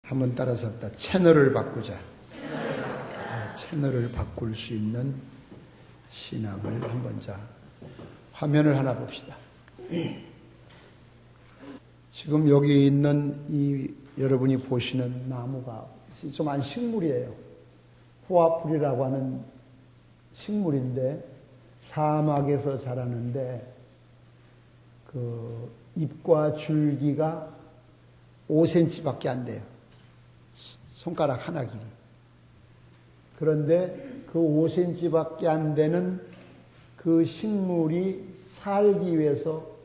한번 따라서 합시다. 채널을 바꾸자. 채널을 바꿀 수 있는 신앙을 한번 화면을 하나 봅시다. 지금 여기 있는 이 여러분이 보시는 나무가 좀 안 식물이에요. 포아풀이라고 하는 식물인데 사막에서 자라는데 그 잎과 줄기가 5cm밖에 안 돼요. 손가락 하나 길이. 그런데 그 5cm밖에 안 되는 그 식물이 살기 위해서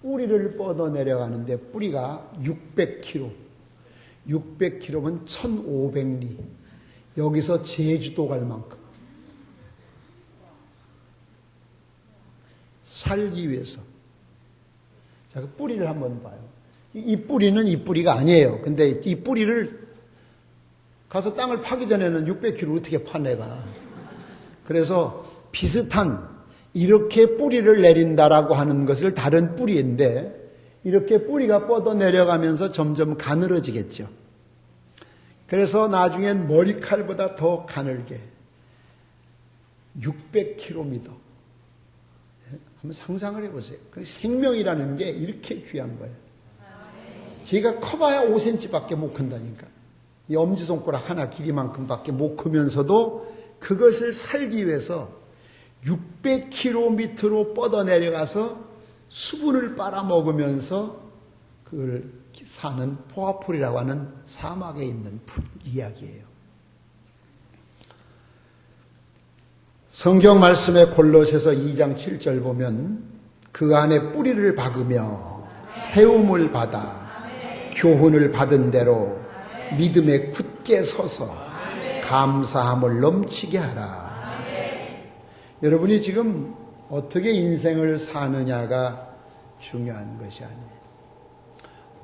뿌리를 뻗어 내려가는데 뿌리가 600km. 600km면 1500리. 여기서 제주도 갈 만큼. 살기 위해서. 자, 그 뿌리를 한번 봐요. 이 뿌리는 이 뿌리가 아니에요. 근데 이 뿌리를 가서 땅을 파기 전에는 600km 어떻게 파 내가. 그래서 비슷한 이렇게 뿌리를 내린다라고 하는 것을 다른 뿌리인데 이렇게 뿌리가 뻗어 내려가면서 점점 가늘어지겠죠. 그래서 나중엔 머리칼보다 더 가늘게 600km. 한번 상상을 해보세요. 생명이라는 게 이렇게 귀한 거예요. 제가 커봐야 5cm밖에 못 큰다니까. 이 엄지손가락 하나 길이만큼밖에 못 크면서도 그것을 살기 위해서 600km로 뻗어 내려가서 수분을 빨아먹으면서 그걸 사는 포아풀이라고 하는 사막에 있는 풀 이야기예요. 성경 말씀에 골로새서 2장 7절 보면 그 안에 뿌리를 박으며 세움을 받아 교훈을 받은 대로 믿음에 굳게 서서 감사함을 넘치게 하라. 여러분이 지금 어떻게 인생을 사느냐가 중요한 것이 아니에요.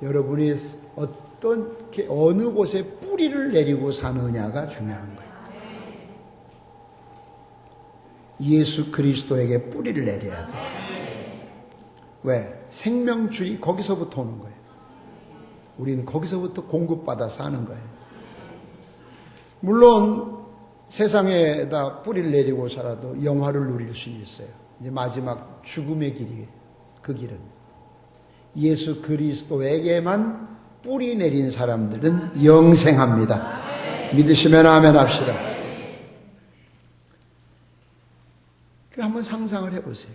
여러분이 어느 곳에 뿌리를 내리고 사느냐가 중요한 거예요. 예수 그리스도에게 뿌리를 내려야 돼요. 왜? 생명줄이 거기서부터 오는 거예요. 우리는 거기서부터 공급받아 사는 거예요. 물론 세상에다 뿌리를 내리고 살아도 영화를 누릴 수는 있어요. 이제 마지막 죽음의 길이에요. 그 길은 예수 그리스도에게만 뿌리 내린 사람들은 영생합니다. 믿으시면 아멘 합시다. 그럼 한번 상상을 해보세요.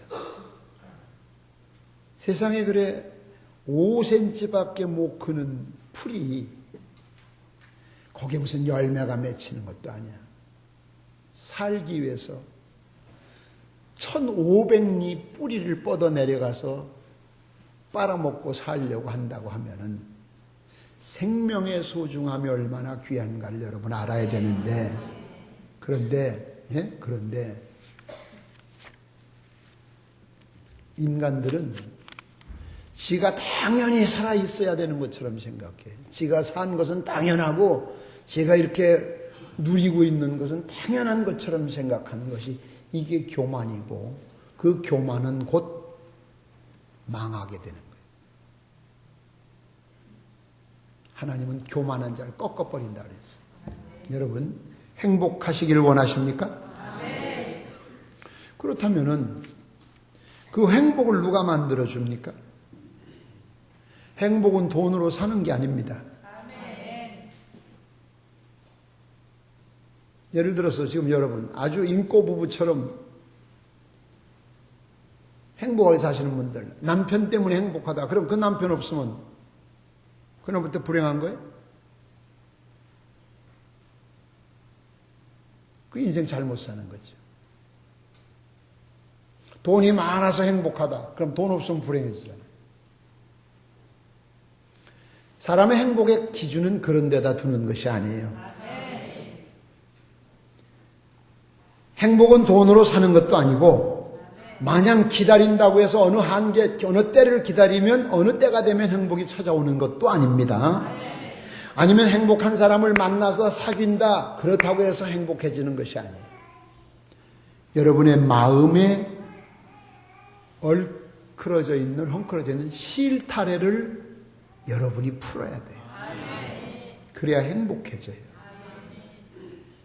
세상에 그래 5cm밖에 못 크는 풀이 거기에 무슨 열매가 맺히는 것도 아니야. 살기 위해서 1500리 뿌리를 뻗어 내려가서 빨아먹고 살려고 한다고 하면은 생명의 소중함이 얼마나 귀한가를 여러분 알아야 되는데 그런데 인간들은 지가 당연히 살아 있어야 되는 것처럼 생각해. 지가 산 것은 당연하고 지가 이렇게 누리고 있는 것은 당연한 것처럼 생각하는 것이 이게 교만이고 그 교만은 곧 망하게 되는 거예요. 하나님은 교만한 자를 꺾어버린다 그랬어요. 여러분 행복하시길 원하십니까? 네. 그렇다면은 그 행복을 누가 만들어 줍니까? 행복은 돈으로 사는 게 아닙니다. 예를 들어서 지금 여러분 아주 인꼬 부부처럼 행복하게 사시는 분들 남편 때문에 행복하다. 그럼 그 남편 없으면 그날부터 불행한 거예요? 그 인생 잘못 사는 거죠. 돈이 많아서 행복하다. 그럼 돈 없으면 불행해지잖아요. 사람의 행복의 기준은 그런 데다 두는 것이 아니에요. 행복은 돈으로 사는 것도 아니고 마냥 기다린다고 해서 어느 한계, 어느 때를 기다리면 어느 때가 되면 행복이 찾아오는 것도 아닙니다. 아니면 행복한 사람을 만나서 사귄다 그렇다고 해서 행복해지는 것이 아니에요. 여러분의 마음에 엉클어져 있는 실타래를 여러분이 풀어야 돼요. 그래야 행복해져요.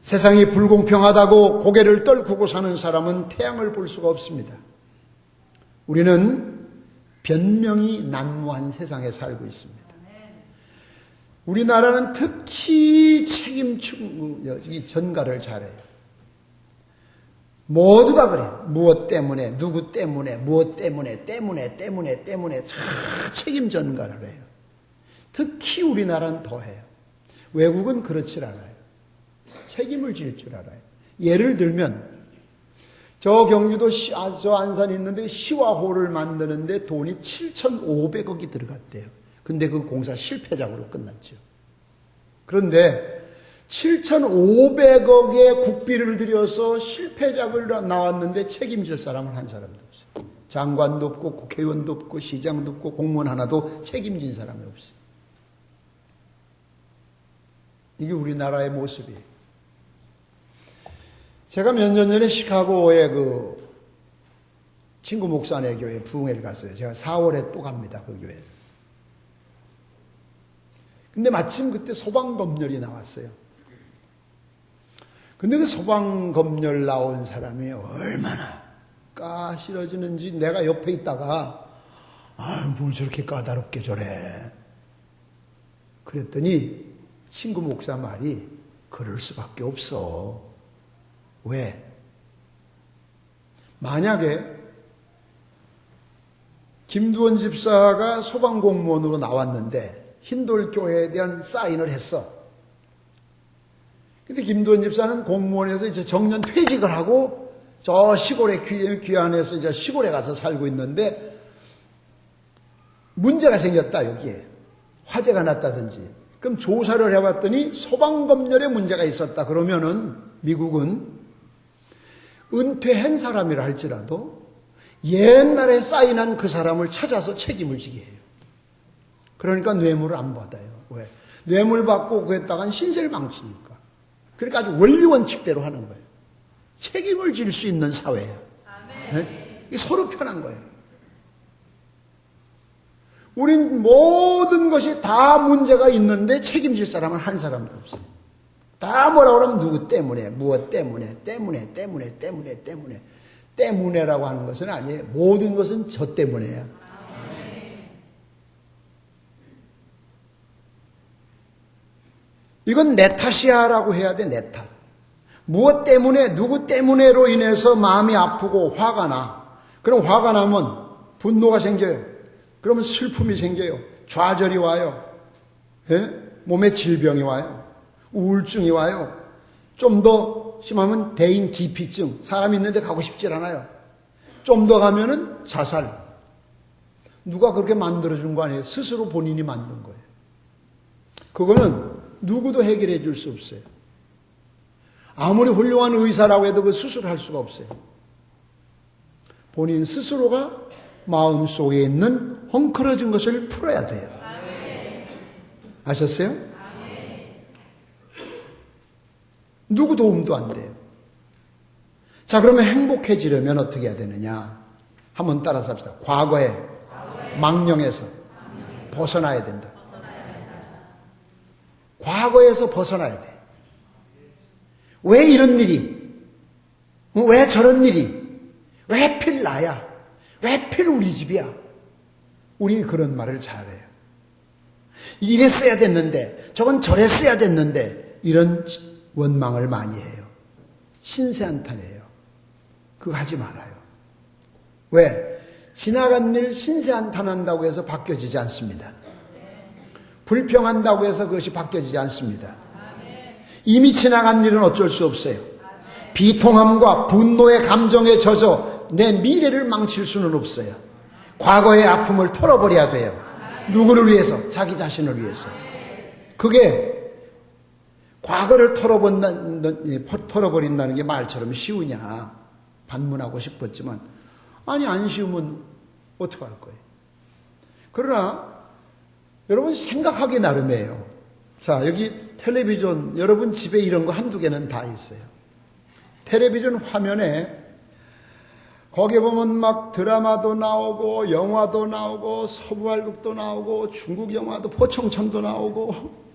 세상이 불공평하다고 고개를 떨구고 사는 사람은 태양을 볼 수가 없습니다. 우리는 변명이 난무한 세상에 살고 있습니다. 우리나라는 특히 책임이 전가를 잘해요. 모두가 그래. 무엇 때문에, 누구 때문에, 무엇 때문에 다 책임 전가를 해요. 특히 우리나라는 더해요. 외국은 그렇지 않아요. 책임을 질 줄 알아요. 예를 들면 저 경주도 저 안산에 있는데 시화호를 만드는데 돈이 7,500억이 들어갔대요. 근데 그 공사 실패작으로 끝났죠. 그런데 7,500억의 국비를 들여서 실패작을 나왔는데 책임질 사람은 한 사람도 없어요. 장관도 없고 국회의원도 없고 시장도 없고 공무원 하나도 책임진 사람이 없어요. 이게 우리나라의 모습이에요. 제가 몇 년 전에 시카고의 그 친구 목사네 교회 부흥회를 갔어요. 제가 4월에 또 갑니다. 그 교회. 근데 마침 그때 소방검열이 나왔어요. 근데 그 소방검열 나온 사람이 얼마나 까실어지는지 내가 옆에 있다가 뭘 저렇게 까다롭게 저래. 그랬더니 친구 목사 말이 그럴 수밖에 없어. 왜? 만약에 김두원 집사가 소방공무원으로 나왔는데 흰돌교회에 대한 사인을 했어. 근데 김두원 집사는 공무원에서 이제 정년 퇴직을 하고 저 시골에 귀환해서 이제 시골에 가서 살고 있는데 문제가 생겼다, 여기에. 화재가 났다든지. 그럼 조사를 해봤더니 소방검열에 문제가 있었다. 그러면은 미국은 은퇴한 사람이라 할지라도 옛날에 사인한 그 사람을 찾아서 책임을 지게 해요. 그러니까 뇌물을 안 받아요. 왜? 뇌물 받고 그랬다간 신세를 망치니까. 그러니까 아주 원리 원칙대로 하는 거예요. 책임을 질 수 있는 사회예요. 네? 이게 서로 편한 거예요. 우린 모든 것이 다 문제가 있는데 책임질 사람은 한 사람도 없어요. 다 뭐라 그러면 누구 때문에, 무엇 때문에라고 하는 것은 아니에요. 모든 것은 저 때문에야. 이건 내 탓이야라고 해야 돼, 내 탓. 무엇 때문에, 누구 때문에로 인해서 마음이 아프고 화가 나. 그럼 화가 나면 분노가 생겨요. 그러면 슬픔이 생겨요. 좌절이 와요. 예? 몸에 질병이 와요. 우울증이 와요. 좀 더 심하면 대인 기피증. 사람 있는데 가고 싶질 않아요. 좀 더 가면은 자살. 누가 그렇게 만들어준 거 아니에요? 스스로 본인이 만든 거예요. 그거는 누구도 해결해 줄 수 없어요. 아무리 훌륭한 의사라고 해도 그 수술할 수가 없어요. 본인 스스로가 마음속에 있는 헝클어진 것을 풀어야 돼요. 아셨어요? 누구 도움도 안 돼요. 자, 그러면 행복해지려면 어떻게 해야 되느냐? 한번 따라서 합시다. 과거에 망령에서 벗어나야 된다. 과거에서 벗어나야 돼. 왜 이런 일이? 왜 저런 일이? 왜 하필 나야? 왜 하필 우리 집이야? 우리 그런 말을 잘해요. 이랬어야 됐는데, 저건 저랬어야 됐는데, 이런 원망을 많이 해요. 신세한탄이에요. 그거 하지 말아요. 왜? 지나간 일 신세한탄한다고 해서 바뀌어지지 않습니다. 불평한다고 해서 그것이 바뀌어지지 않습니다. 이미 지나간 일은 어쩔 수 없어요. 비통함과 분노의 감정에 젖어 내 미래를 망칠 수는 없어요. 과거의 아픔을 털어버려야 돼요. 누구를 위해서? 자기 자신을 위해서. 그게 과거를 털어버린다는 게 말처럼 쉬우냐 반문하고 싶었지만 아니 안 쉬우면 어떡할 거예요. 그러나 여러분 생각하기 나름이에요. 자, 여기 텔레비전 여러분 집에 이런 거 한두 개는 다 있어요. 텔레비전 화면에 거기에 보면 막 드라마도 나오고 영화도 나오고 서부활극도 나오고 중국 영화도 포청천도 나오고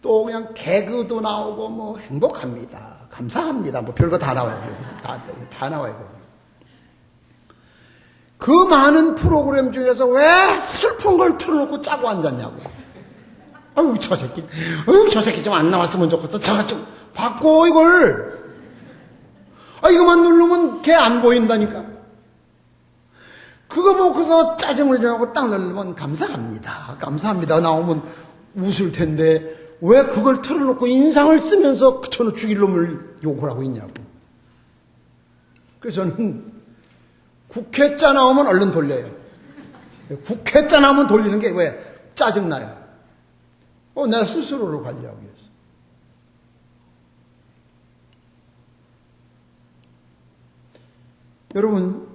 또 그냥 개그도 나오고 뭐 행복합니다. 감사합니다. 뭐 별거 다 나와요. 다 나와요. 그 많은 프로그램 중에서 왜 슬픈 걸 틀어놓고 짜고 앉았냐고. 아유, 저 새끼 좀 안 나왔으면 좋겠어. 저거 좀 바꿔, 이걸. 이거만 누르면 걔 안 보인다니까. 그거 보고서 짜증을 내고 딱 누르면 감사합니다. 나오면 웃을 텐데, 왜 그걸 틀어놓고 인상을 쓰면서 저는 죽일 놈을 욕을 하고 있냐고. 그래서 저는 국회짜 나오면 얼른 돌려요. 국회짜 나오면 돌리는 게 왜? 짜증나요. 내 스스로를 관리하기 위해서. 여러분,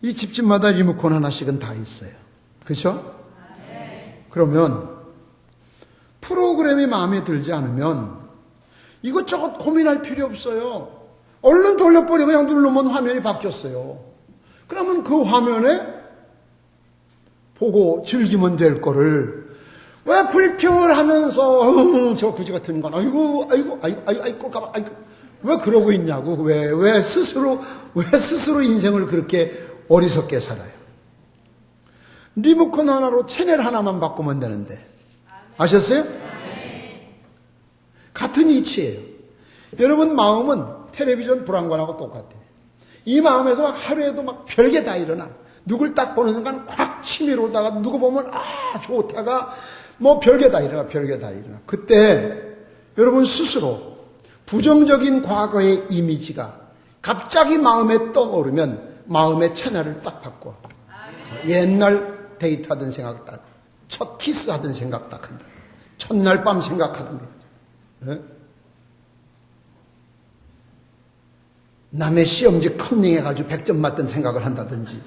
이 집집마다 리모컨 하나씩은 다 있어요. 그렇죠? 그러면 프로그램이 마음에 들지 않으면 이것저것 고민할 필요 없어요. 얼른 돌려버리고 그냥 누르면 화면이 바뀌었어요. 그러면 그 화면에 보고 즐기면 될 거를 왜 불평을 하면서 저 그지 같은 건 아이고 꼴까봐 왜 그러고 있냐고. 왜 스스로 인생을 그렇게 어리석게 살아요. 리모컨 하나로 채널 하나만 바꾸면 되는데 아셨어요? 같은 이치예요. 여러분 마음은 텔레비전 불안관하고 똑같아요. 이 마음에서 막 하루에도 막 별게 다 일어나. 누굴 딱 보는 순간 콱 치밀어 오다가 누구 보면 좋다가 뭐 별게 다 일어나. 그때 여러분 스스로 부정적인 과거의 이미지가 갑자기 마음에 떠오르면 마음의 채널을 딱 바꿔. 옛날 데이트하던 생각 딱, 첫 키스하던 생각 딱 한다. 첫날 밤 생각하답니다. 남의 시험지 컨닝해가지고 100점 맞던 생각을 한다든지.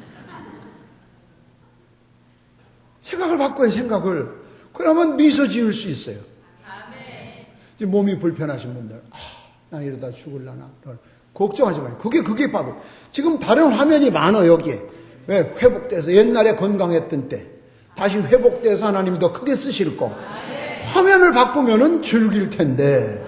생각을 바꿔요, 생각을. 그러면 미소 지을 수 있어요. 지금 몸이 불편하신 분들, 난 이러다 죽을라나. 걱정하지 마요. 그게 바보. 지금 다른 화면이 많아, 여기에. 왜? 회복돼서, 옛날에 건강했던 때. 다시 회복돼서 하나님이 더 크게 쓰실 거. 화면을 바꾸면은 즐길 텐데.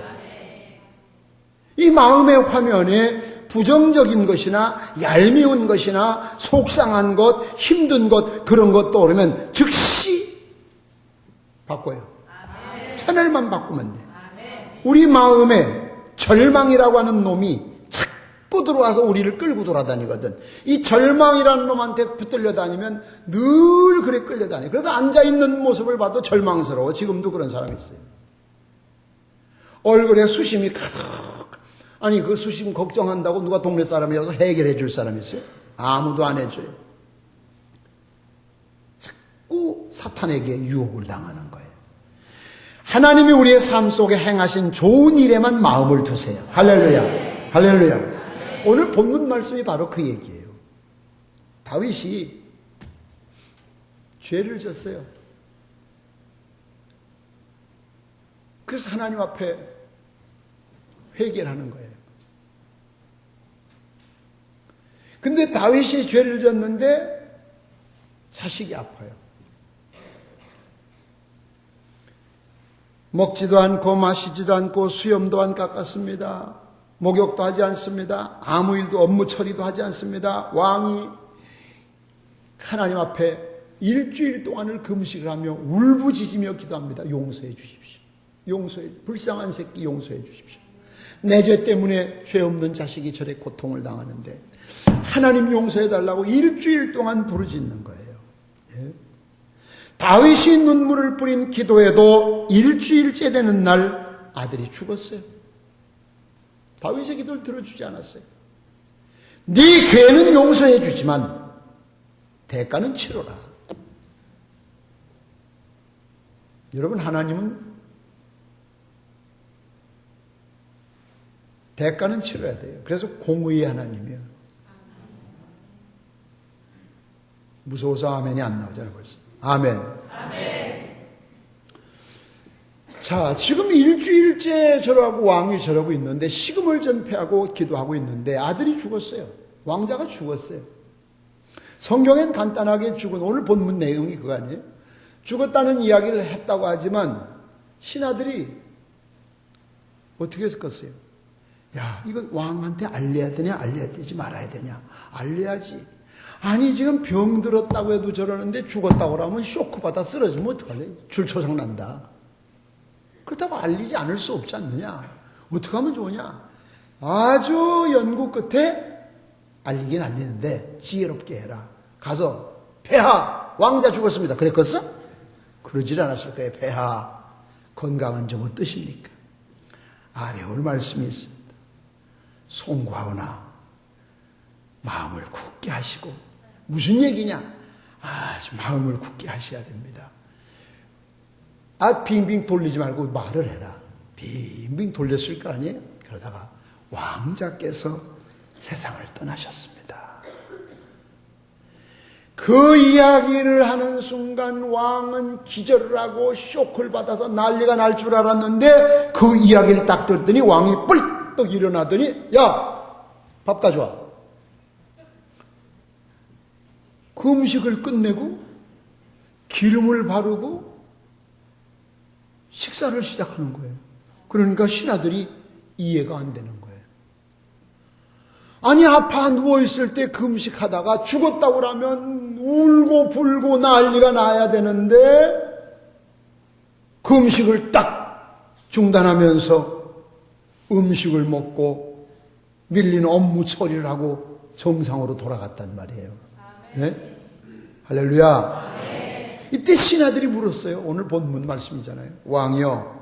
이 마음의 화면에 부정적인 것이나 얄미운 것이나 속상한 것, 힘든 것, 그런 것 떠오르면 즉시 바꿔요. 채널만 바꾸면 돼. 우리 마음에 절망이라고 하는 놈이 자꾸 들어와서 우리를 끌고 돌아다니거든. 이 절망이라는 놈한테 붙들려 다니면 늘 그래 끌려다녀. 그래서 앉아있는 모습을 봐도 절망스러워. 지금도 그런 사람이 있어요. 얼굴에 수심이 가득. 아니 그 수심 걱정한다고 누가 동네 사람이어서 해결해 줄 사람이 있어요? 아무도 안 해줘요. 자꾸 사탄에게 유혹을 당하는 거예요. 하나님이 우리의 삶 속에 행하신 좋은 일에만 마음을 두세요. 할렐루야. 할렐루야. 오늘 본문 말씀이 바로 그 얘기예요. 다윗이 죄를 졌어요. 그래서 하나님 앞에 회개를 하는 거예요. 근데 다윗이 죄를 졌는데 자식이 아파요. 먹지도 않고 마시지도 않고 수염도 안 깎았습니다. 목욕도 하지 않습니다. 아무 일도 업무 처리도 하지 않습니다. 왕이 하나님 앞에 일주일 동안을 금식을 하며 울부짖으며 기도합니다. 용서해 주십시오. 불쌍한 새끼 용서해 주십시오. 내 죄 때문에 죄 없는 자식이 저래 고통을 당하는데 하나님 용서해달라고 일주일 동안 부르짖는 거예요. 예? 다윗이 눈물을 뿌린 기도에도 일주일째 되는 날 아들이 죽었어요. 다윗의 기도를 들어주지 않았어요. 네 죄는 용서해 주지만 대가는 치러라. 여러분 하나님은 대가는 치러야 돼요. 그래서 공의의 하나님이에요. 무서워서 아멘이 안 나오잖아요, 벌써. 아멘. 아멘. 자, 지금 일주일째 저러고 왕이 저러고 있는데 식음을 전폐하고 기도하고 있는데 아들이 죽었어요. 왕자가 죽었어요. 성경엔 간단하게 죽은 오늘 본문 내용이 그거 아니에요? 죽었다는 이야기를 했다고 하지만 신하들이 어떻게 했을까요? 야, 이건 왕한테 알려야 되냐, 알려야 되지 말아야 되냐? 알려야지. 아니, 지금 병 들었다고 해도 저러는데 죽었다고 하면 쇼크받아 쓰러지면 어떡할래? 줄초상 난다. 그렇다고 알리지 않을 수 없지 않느냐? 어떻게 하면 좋으냐? 아주 연구 끝에 알리긴 알리는데 지혜롭게 해라. 가서 폐하, 왕자 죽었습니다. 그랬겠어? 그러질 않았을 거예요. 폐하, 건강은 좀 어떠십니까? 아래올 말씀이 있습니다. 송구하거나 마음을 굳게 하시고. 무슨 얘기냐? 마음을 굳게 하셔야 됩니다. 빙빙 돌리지 말고 말을 해라. 빙빙 돌렸을 거 아니에요? 그러다가 왕자께서 세상을 떠나셨습니다. 그 이야기를 하는 순간 왕은 기절을 하고 쇼크를 받아서 난리가 날 줄 알았는데 그 이야기를 딱 들었더니 왕이 뿔떡 일어나더니 야, 밥 가져와. 그 음식을 끝내고 기름을 바르고 식사를 시작하는 거예요. 그러니까 신하들이 이해가 안 되는 거예요. 아니, 아파 누워있을 때 금식하다가 죽었다고 그러면 울고 불고 난리가 나야 되는데 금식을 딱 중단하면서 음식을 먹고 밀린 업무 처리를 하고 정상으로 돌아갔단 말이에요. 네? 할렐루야. 이때 신하들이 물었어요. 오늘 본문 말씀이잖아요. 왕이요,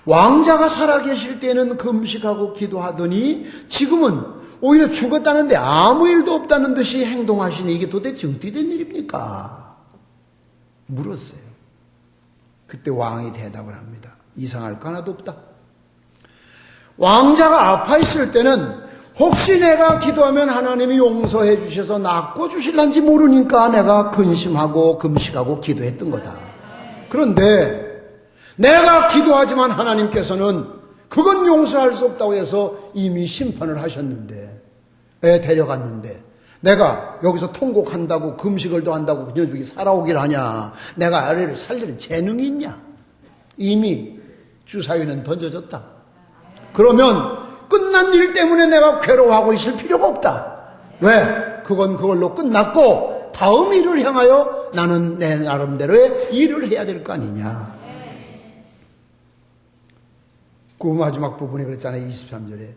왕자가 살아계실 때는 금식하고 기도하더니 지금은 오히려 죽었다는데 아무 일도 없다는 듯이 행동하시니 이게 도대체 어떻게 된 일입니까? 물었어요. 그때 왕이 대답을 합니다. 이상할 거 하나도 없다. 왕자가 아파 있을 때는 혹시 내가 기도하면 하나님이 용서해 주셔서 낫고 주실란지 모르니까 내가 근심하고 금식하고 기도했던 거다. 그런데 내가 기도하지만 하나님께서는 그건 용서할 수 없다고 해서 이미 심판을 하셨는데, 데려갔는데 내가 여기서 통곡한다고 금식을 더 한다고 여기 살아오길 하냐? 내가 아래를 살리는 재능이 있냐? 이미 주사위는 던져졌다. 그러면 끝난 일 때문에 내가 괴로워하고 있을 필요가 없다. 왜? 그건 그걸로 끝났고 다음 일을 향하여 나는 내 나름대로의 일을 해야 될 거 아니냐. 그 마지막 부분에 그랬잖아요. 23절에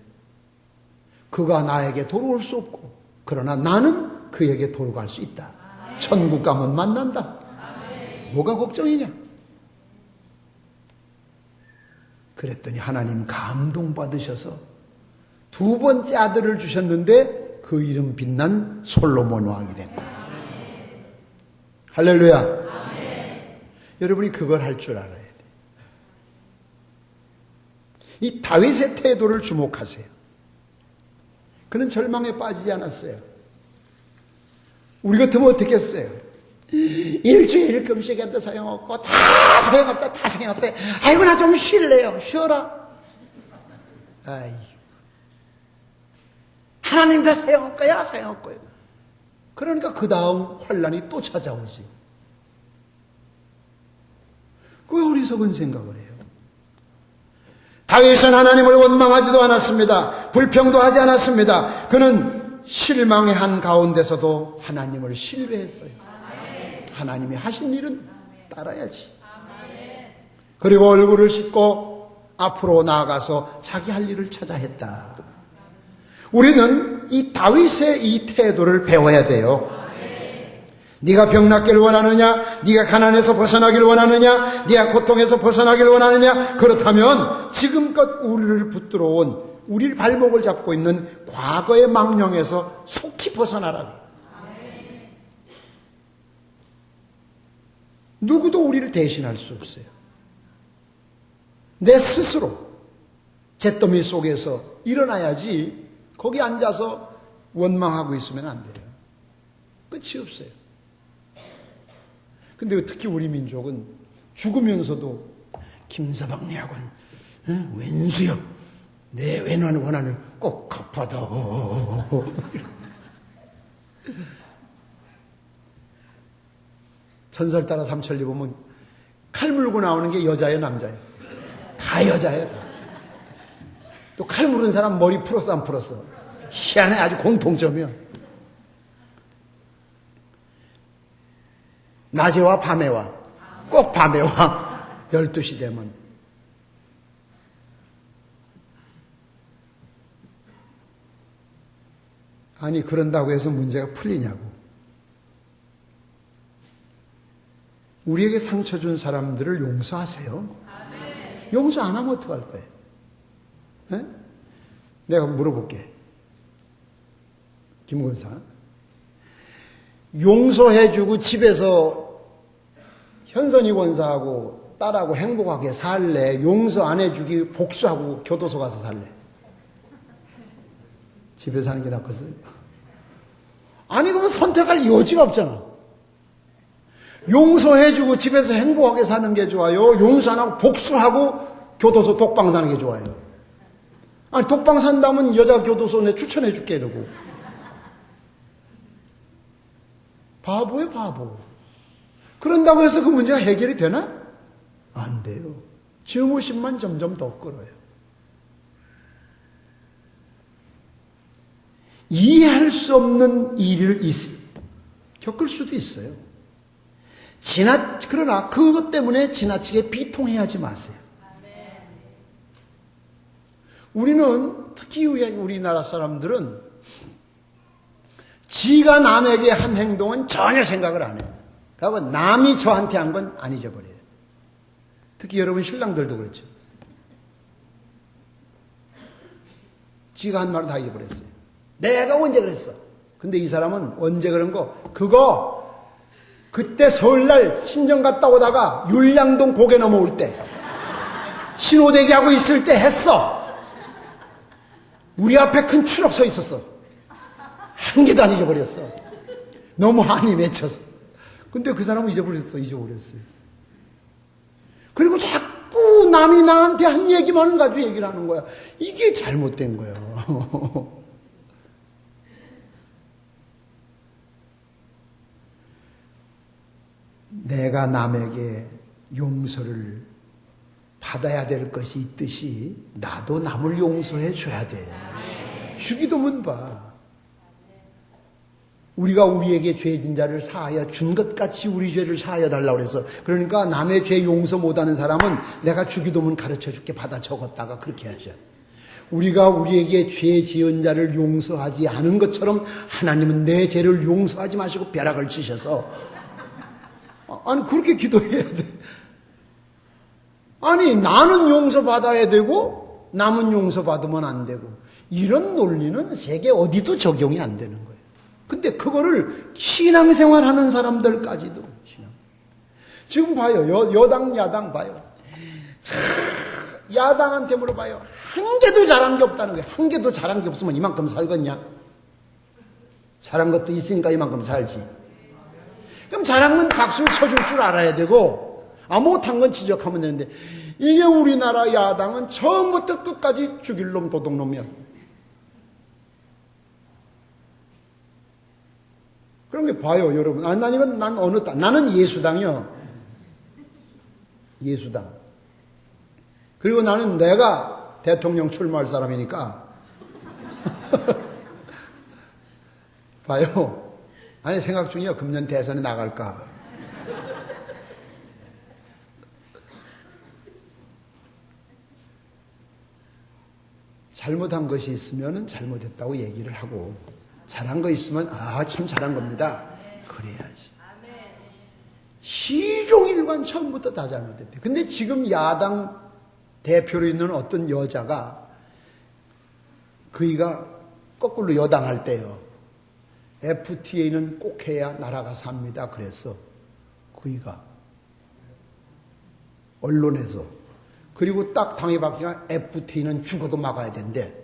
그가 나에게 돌아올 수 없고 그러나 나는 그에게 돌아갈 수 있다. 천국 가면 만난다. 뭐가 걱정이냐? 그랬더니 하나님 감동받으셔서 두 번째 아들을 주셨는데 그 이름 빛난 솔로몬 왕이 된 거예요. 할렐루야. 여러분이 그걸 할 줄 알아야 돼요. 이 다윗의 태도를 주목하세요. 그는 절망에 빠지지 않았어요. 우리 같으면 어떻게 했어요? 일주일 금식해도 소용없고 다 소용없어요. 다 소용없어요. 아이고 나 좀 쉴래요. 쉬어라. 아이, 하나님도 소용없고요. 소용없고요. 그러니까 그 다음 환란이 또 찾아오지. 그 어리석은 생각을 해요. 다윗은 하나님을 원망하지도 않았습니다. 불평도 하지 않았습니다. 그는 실망의 한 가운데서도 하나님을 신뢰했어요. 하나님이 하신 일은 따라야지. 그리고 얼굴을 씻고 앞으로 나아가서 자기 할 일을 찾아 했다. 우리는 이 다윗의 이 태도를 배워야 돼요. 네가 병낫기를 원하느냐? 네가 가난에서 벗어나길 원하느냐? 네가 고통에서 벗어나길 원하느냐? 그렇다면 지금껏 우리를 붙들어온, 우리 발목을 잡고 있는 과거의 망령에서 속히 벗어나라고. 누구도 우리를 대신할 수 없어요. 내 스스로 잿더미 속에서 일어나야지 거기 앉아서 원망하고 있으면 안 돼요. 끝이 없어요. 근데 특히 우리 민족은 죽으면서도 김서방네하고는 왼수여 내 원한을 꼭 갚아다. 전설 따라 삼천리 보면 칼 물고 나오는 게 여자예요, 남자예요? 다 여자예요, 다. 또 칼 물은 사람 머리 풀었어, 안 풀었어? 희한해, 아주 공통점이야. 낮에와 밤에와, 꼭 밤에와 12시 되면. 아니, 그런다고 해서 문제가 풀리냐고. 우리에게 상처 준 사람들을 용서하세요. 용서 안 하면 어떡할 거예요? 네? 내가 물어볼게. 김권사. 용서해주고 집에서 현선이 권사하고 딸하고 행복하게 살래? 용서 안 해주기 복수하고 교도소 가서 살래? 집에 사는 게 낫거든요. 아니, 그러면 선택할 여지가 없잖아. 용서해주고 집에서 행복하게 사는 게 좋아요? 용서 안 하고 복수하고 교도소 독방 사는 게 좋아요? 아니, 독방 산다면 여자 교도소 내 추천해 줄게, 이러고. 바보예요, 바보. 그런다고 해서 그 문제가 해결이 되나? 안 돼요. 증오심만 점점 더 끌어요. 이해할 수 없는 일을 겪을 수도 있어요. 그러나 그것 때문에 지나치게 비통해하지 마세요. 우리는, 특히 우리나라 사람들은 지가 남에게 한 행동은 전혀 생각을 안 해요. 그리고 남이 저한테 한 건 안 잊어버려요. 특히 여러분 신랑들도 그렇죠. 지가 한 말은 다 잊어버렸어요. 내가 언제 그랬어? 근데 이 사람은 언제 그런 거? 그때 설날 친정 갔다 오다가 율량동 고개 넘어올 때 신호대기 하고 있을 때 했어. 우리 앞에 큰 트럭 서 있었어. 한 개도 안 잊어버렸어. 너무 한이 맺혀서. 근데 그 사람은 잊어버렸어요. 그리고 자꾸 남이 나한테 한 얘기만 가지고 얘기를 하는 거야. 이게 잘못된 거예요. 내가 남에게 용서를 받아야 될 것이 있듯이 나도 남을 용서해 줘야 돼. 주기도문 봐. 우리가 우리에게 죄진 자를 사하여 준 것 같이 우리 죄를 사하여 달라고 그래서, 그러니까 남의 죄 용서 못하는 사람은 내가 주기도문 가르쳐 줄게 받아 적었다가 그렇게 하죠. 우리가 우리에게 죄 지은 자를 용서하지 않은 것처럼 하나님은 내 죄를 용서하지 마시고 벼락을 치셔서, 아니 그렇게 기도해야 돼. 아니 나는 용서받아야 되고 남은 용서받으면 안 되고, 이런 논리는 세계 어디도 적용이 안 되는 거예요. 근데 그거를 신앙생활 하는 사람들까지도 지금 봐요. 여당 야당 봐요. 야당한테 물어봐요. 한 개도 잘한 게 없다는 거예요. 한 개도 잘한 게 없으면 이만큼 살겠냐? 잘한 것도 있으니까 이만큼 살지. 그럼 잘한 건 박수를 쳐줄 줄 알아야 되고, 못한 건 지적하면 되는데, 이게 우리나라 야당은 처음부터 끝까지 죽일 놈 도둑놈이야. 그런 게 봐요, 여러분. 난 어느 당? 나는 예수당이요. 예수당. 그리고 나는 내가 대통령 출마할 사람이니까. 봐요. 아니, 생각 중이요. 금년 대선에 나갈까. 잘못한 것이 있으면 잘못했다고 얘기를 하고, 잘한 거 있으면 참 잘한 겁니다. 그래야지. 시종일관 처음부터 다 잘못했대. 근데 지금 야당 대표로 있는 어떤 여자가, 그이가 거꾸로 여당할 때요, FTA는 꼭 해야 나라가 삽니다. 그랬어. 그이가 언론에서. 그리고 딱 당이 바뀌면 FTA는 죽어도 막아야 된대.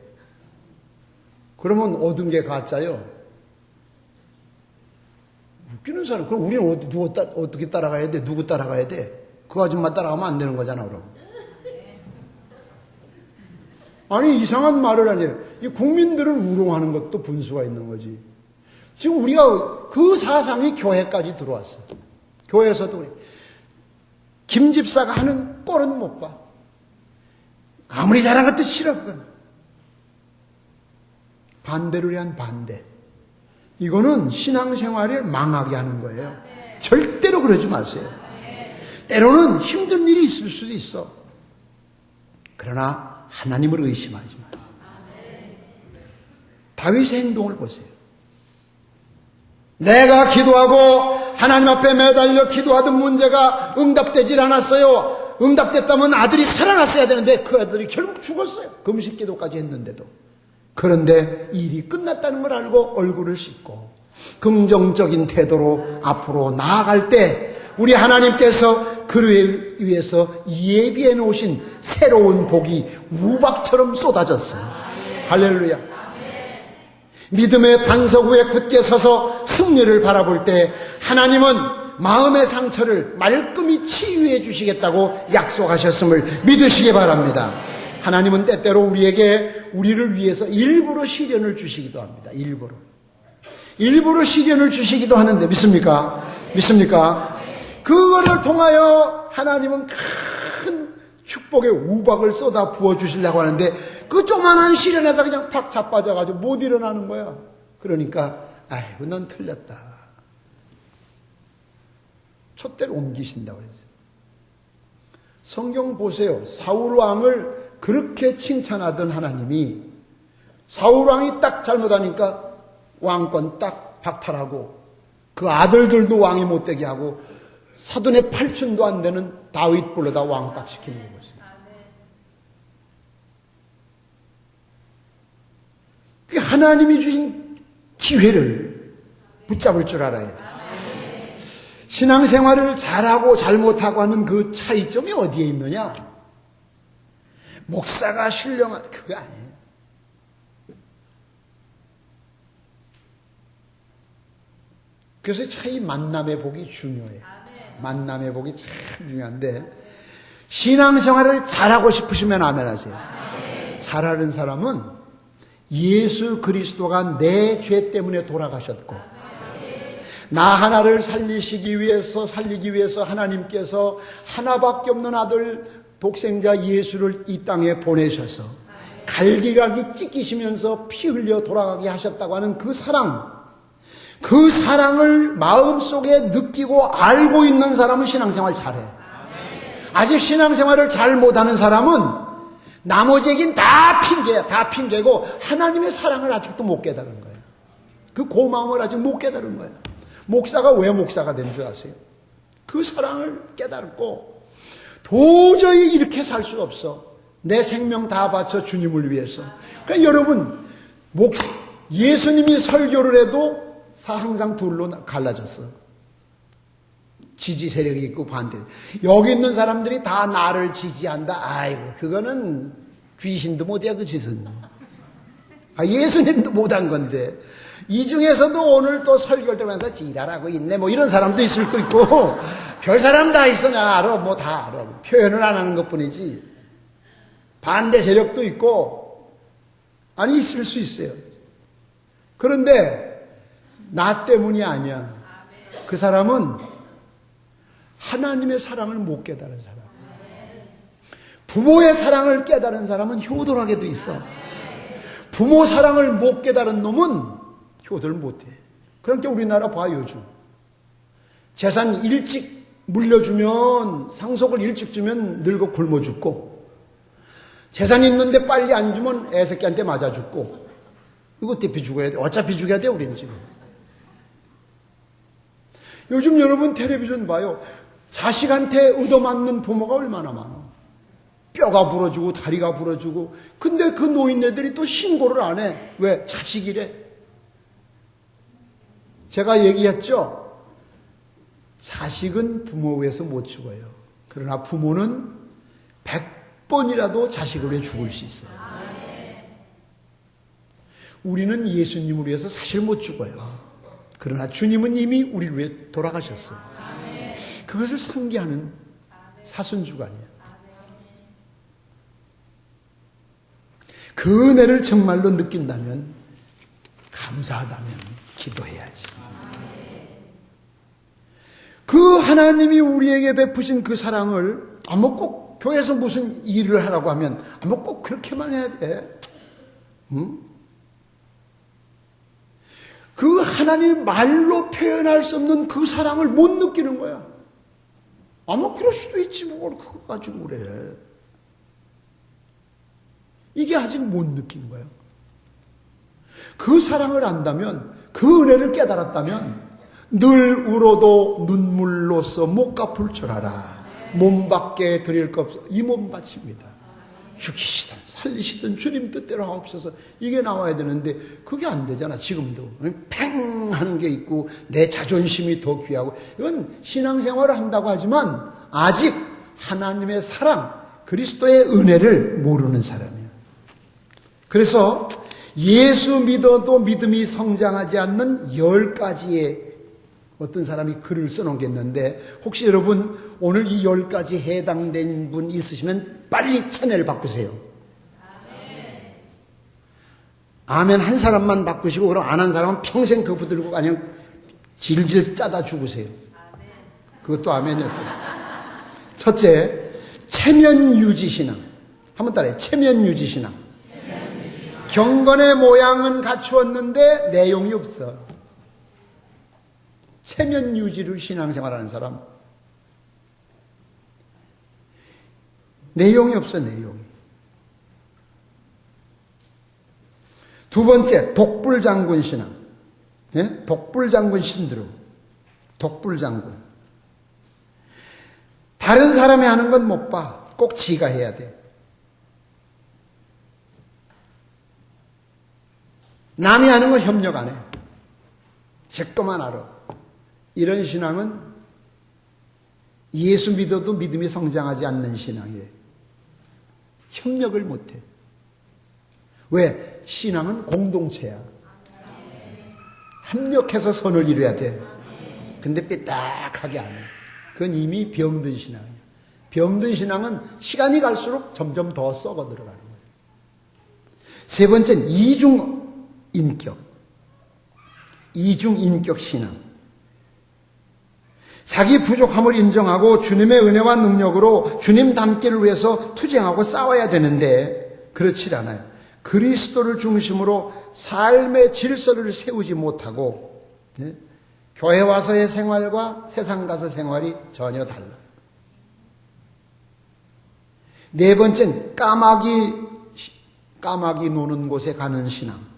그러면 얻은 게 가짜요. 웃기는 사람. 그럼 우리는 어떻게 따라가야 돼? 누구 따라가야 돼? 그 아줌마 따라가면 안 되는 거잖아, 그럼. 아니, 이상한 말을 하네요. 이 국민들을 우롱하는 것도 분수가 있는 거지. 지금 우리가 그 사상이 교회까지 들어왔어. 교회에서도 그래. 김 집사가 하는 꼴은 못 봐. 아무리 잘한 것도 싫어, 그건. 반대를 위한 반대. 이거는 신앙생활을 망하게 하는 거예요. 절대로 그러지 마세요. 때로는 힘든 일이 있을 수도 있어. 그러나 하나님을 의심하지 마세요. 다윗의 행동을 보세요. 내가 기도하고 하나님 앞에 매달려 기도하던 문제가 응답되질 않았어요. 응답됐다면 아들이 살아났어야 되는데 그 아들이 결국 죽었어요. 금식 기도까지 했는데도. 그런데 일이 끝났다는 걸 알고 얼굴을 씻고 긍정적인 태도로 앞으로 나아갈 때 우리 하나님께서 그를 위해서 예비해 놓으신 새로운 복이 우박처럼 쏟아졌어요. 할렐루야. 믿음의 반석 위에 굳게 서서 승리를 바라볼 때 하나님은 마음의 상처를 말끔히 치유해 주시겠다고 약속하셨음을 믿으시기 바랍니다. 하나님은 때때로 우리를 위해서 일부러 시련을 주시기도 합니다. 일부러 시련을 주시기도 하는데 믿습니까? 믿습니까? 그거를 통하여 하나님은 큰 축복의 우박을 쏟아 부어주시려고 하는데 그 조그만한 시련에서 그냥 팍 자빠져가지고 못 일어나는 거야. 그러니까 아이고 넌 틀렸다. 촛대를 옮기신다고 그랬어요. 성경 보세요. 사울 왕을 그렇게 칭찬하던 하나님이 사울 왕이 딱 잘못하니까 왕권 딱 박탈하고 그 아들들도 왕이 못되게 하고 사돈의 8촌도 안 되는 다윗 불러다 왕 딱 시키는 거죠. 그 하나님이 주신 기회를 붙잡을 줄 알아야 돼요. 신앙생활을 잘하고 잘못하고 하는 그 차이점이 어디에 있느냐? 목사가 신령한 그거 아니에요. 그래서 차이 만남의 복이 중요해요. 만남의 복이 참 중요한데 신앙생활을 잘하고 싶으시면 아멘 하세요. 잘하는 사람은 예수 그리스도가 내 죄 때문에 돌아가셨고 나 하나를 살리기 위해서 하나님께서 하나밖에 없는 아들 독생자 예수를 이 땅에 보내셔서 갈기갈기 찢기시면서 피 흘려 돌아가게 하셨다고 하는 그 사랑을 마음속에 느끼고 알고 있는 사람은 신앙생활 잘해. 아직 신앙생활을 잘 못하는 사람은 나머지 얘기는 다 핑계야. 다 핑계고 하나님의 사랑을 아직도 못 깨달은 거예요. 그 고마움을 아직 못 깨달은 거예요. 목사가 왜 목사가 된 줄 아세요? 그 사랑을 깨달고 도저히 이렇게 살 수 없어. 내 생명 다 바쳐 주님을 위해서. 그러니까 여러분 예수님이 설교를 해도 항상 둘로 갈라졌어. 지지 세력이 있고 반대. 여기 있는 사람들이 다 나를 지지한다. 아이고 그거는 귀신도 못해 그 짓은. 예수님도 못한 건데. 이 중에서도 오늘 또 설교를 들으면서 지랄하고 있네 뭐 이런 사람도 있을 거 있고 별 사람 다 있어. 나 알아. 뭐 다 알아. 표현을 안 하는 것뿐이지. 반대 세력도 있고 아니 있을 수 있어요. 그런데 나 때문이 아니야. 그 사람은 하나님의 사랑을 못 깨달은 사람. 부모의 사랑을 깨달은 사람은 효도하게도 있어. 부모 사랑을 못 깨달은 놈은 효도를 못해. 그러니까 우리나라 봐 요즘. 재산 일찍 물려주면 상속을 일찍 주면 늙어 굶어 죽고 재산 있는데 빨리 안 주면 애새끼한테 맞아 죽고 이거 어차피 죽어야 돼. 어차피 죽여야 돼 우린 지금. 요즘 여러분 텔레비전 봐요. 자식한테 얻어맞는 부모가 얼마나 많아. 뼈가 부러지고 다리가 부러지고. 근데 그 노인네들이 또 신고를 안 해. 왜? 자식이래. 제가 얘기했죠. 자식은 부모 위해서 못 죽어요. 그러나 부모는 100번이라도 자식을 위해 죽을 수 있어요. 우리는 예수님을 위해서 사실 못 죽어요. 그러나 주님은 이미 우리를 위해 돌아가셨어요. 그것을 상기하는 사순주간이에요. 그 은혜를 정말로 느낀다면 감사하다면 기도해야지. 그 하나님이 우리에게 베푸신 그 사랑을 아무 꼭 교회에서 무슨 일을 하라고 하면 아무 꼭 그렇게만 해야 돼. 응? 그 하나님 말로 표현할 수 없는 그 사랑을 못 느끼는 거야. 아마 그럴 수도 있지 뭘 그거 가지고 그래. 이게 아직 못 느낀 거예요. 그 사랑을 안다면, 그 은혜를 깨달았다면 늘 울어도 눈물로써 못 갚을 줄 알아. 몸밖에 드릴 것 없어. 이 몸 바칩니다. 죽이시든 살리시든 주님 뜻대로 하옵소서. 이게 나와야 되는데 그게 안 되잖아. 지금도 팽 하는 게 있고 내 자존심이 더 귀하고. 이건 신앙생활을 한다고 하지만 아직 하나님의 사랑, 그리스도의 은혜를 모르는 사람이에요. 그래서 예수 믿어도 믿음이 성장하지 않는 10가지의 어떤 사람이 글을 써놓은 게 있는데, 혹시 여러분 오늘 이 10가지 해당된 분 있으시면 빨리 찬양을 바꾸세요. 아멘 한 사람만 바꾸시고, 그럼 안 한 사람은 평생 그 붙들고 그냥 질질 짜다 죽으세요. 그것도 아멘이었죠. 첫째, 체면유지신앙. 한번 따라해. 체면유지신앙. 경건의 모양은 갖추었는데 내용이 없어. 체면 유지를 신앙생활하는 사람, 내용이 없어. 내용이. 두 번째, 독불장군 신앙. 예? 독불장군 신드롬. 독불장군. 다른 사람이 하는 건 못 봐. 꼭 지가 해야 돼. 남이 하는 거 협력 안 해. 제 것만 알아. 이런 신앙은 예수 믿어도 믿음이 성장하지 않는 신앙이에요. 협력을 못해. 왜? 신앙은 공동체야. 협력해서 선을 이루어야 돼. 근데 삐딱하게 안 해. 그건 이미 병든 신앙이야. 병든 신앙은 시간이 갈수록 점점 더 썩어 들어가는 거예요. 세 번째는 이중인격. 이중인격 신앙. 자기 부족함을 인정하고 주님의 은혜와 능력으로 주님 닮기를 위해서 투쟁하고 싸워야 되는데 그렇지 않아요. 그리스도를 중심으로 삶의 질서를 세우지 못하고 교회 와서의 생활과 세상 가서 생활이 전혀 달라. 네 번째는 까마귀 노는 곳에 가는 신앙.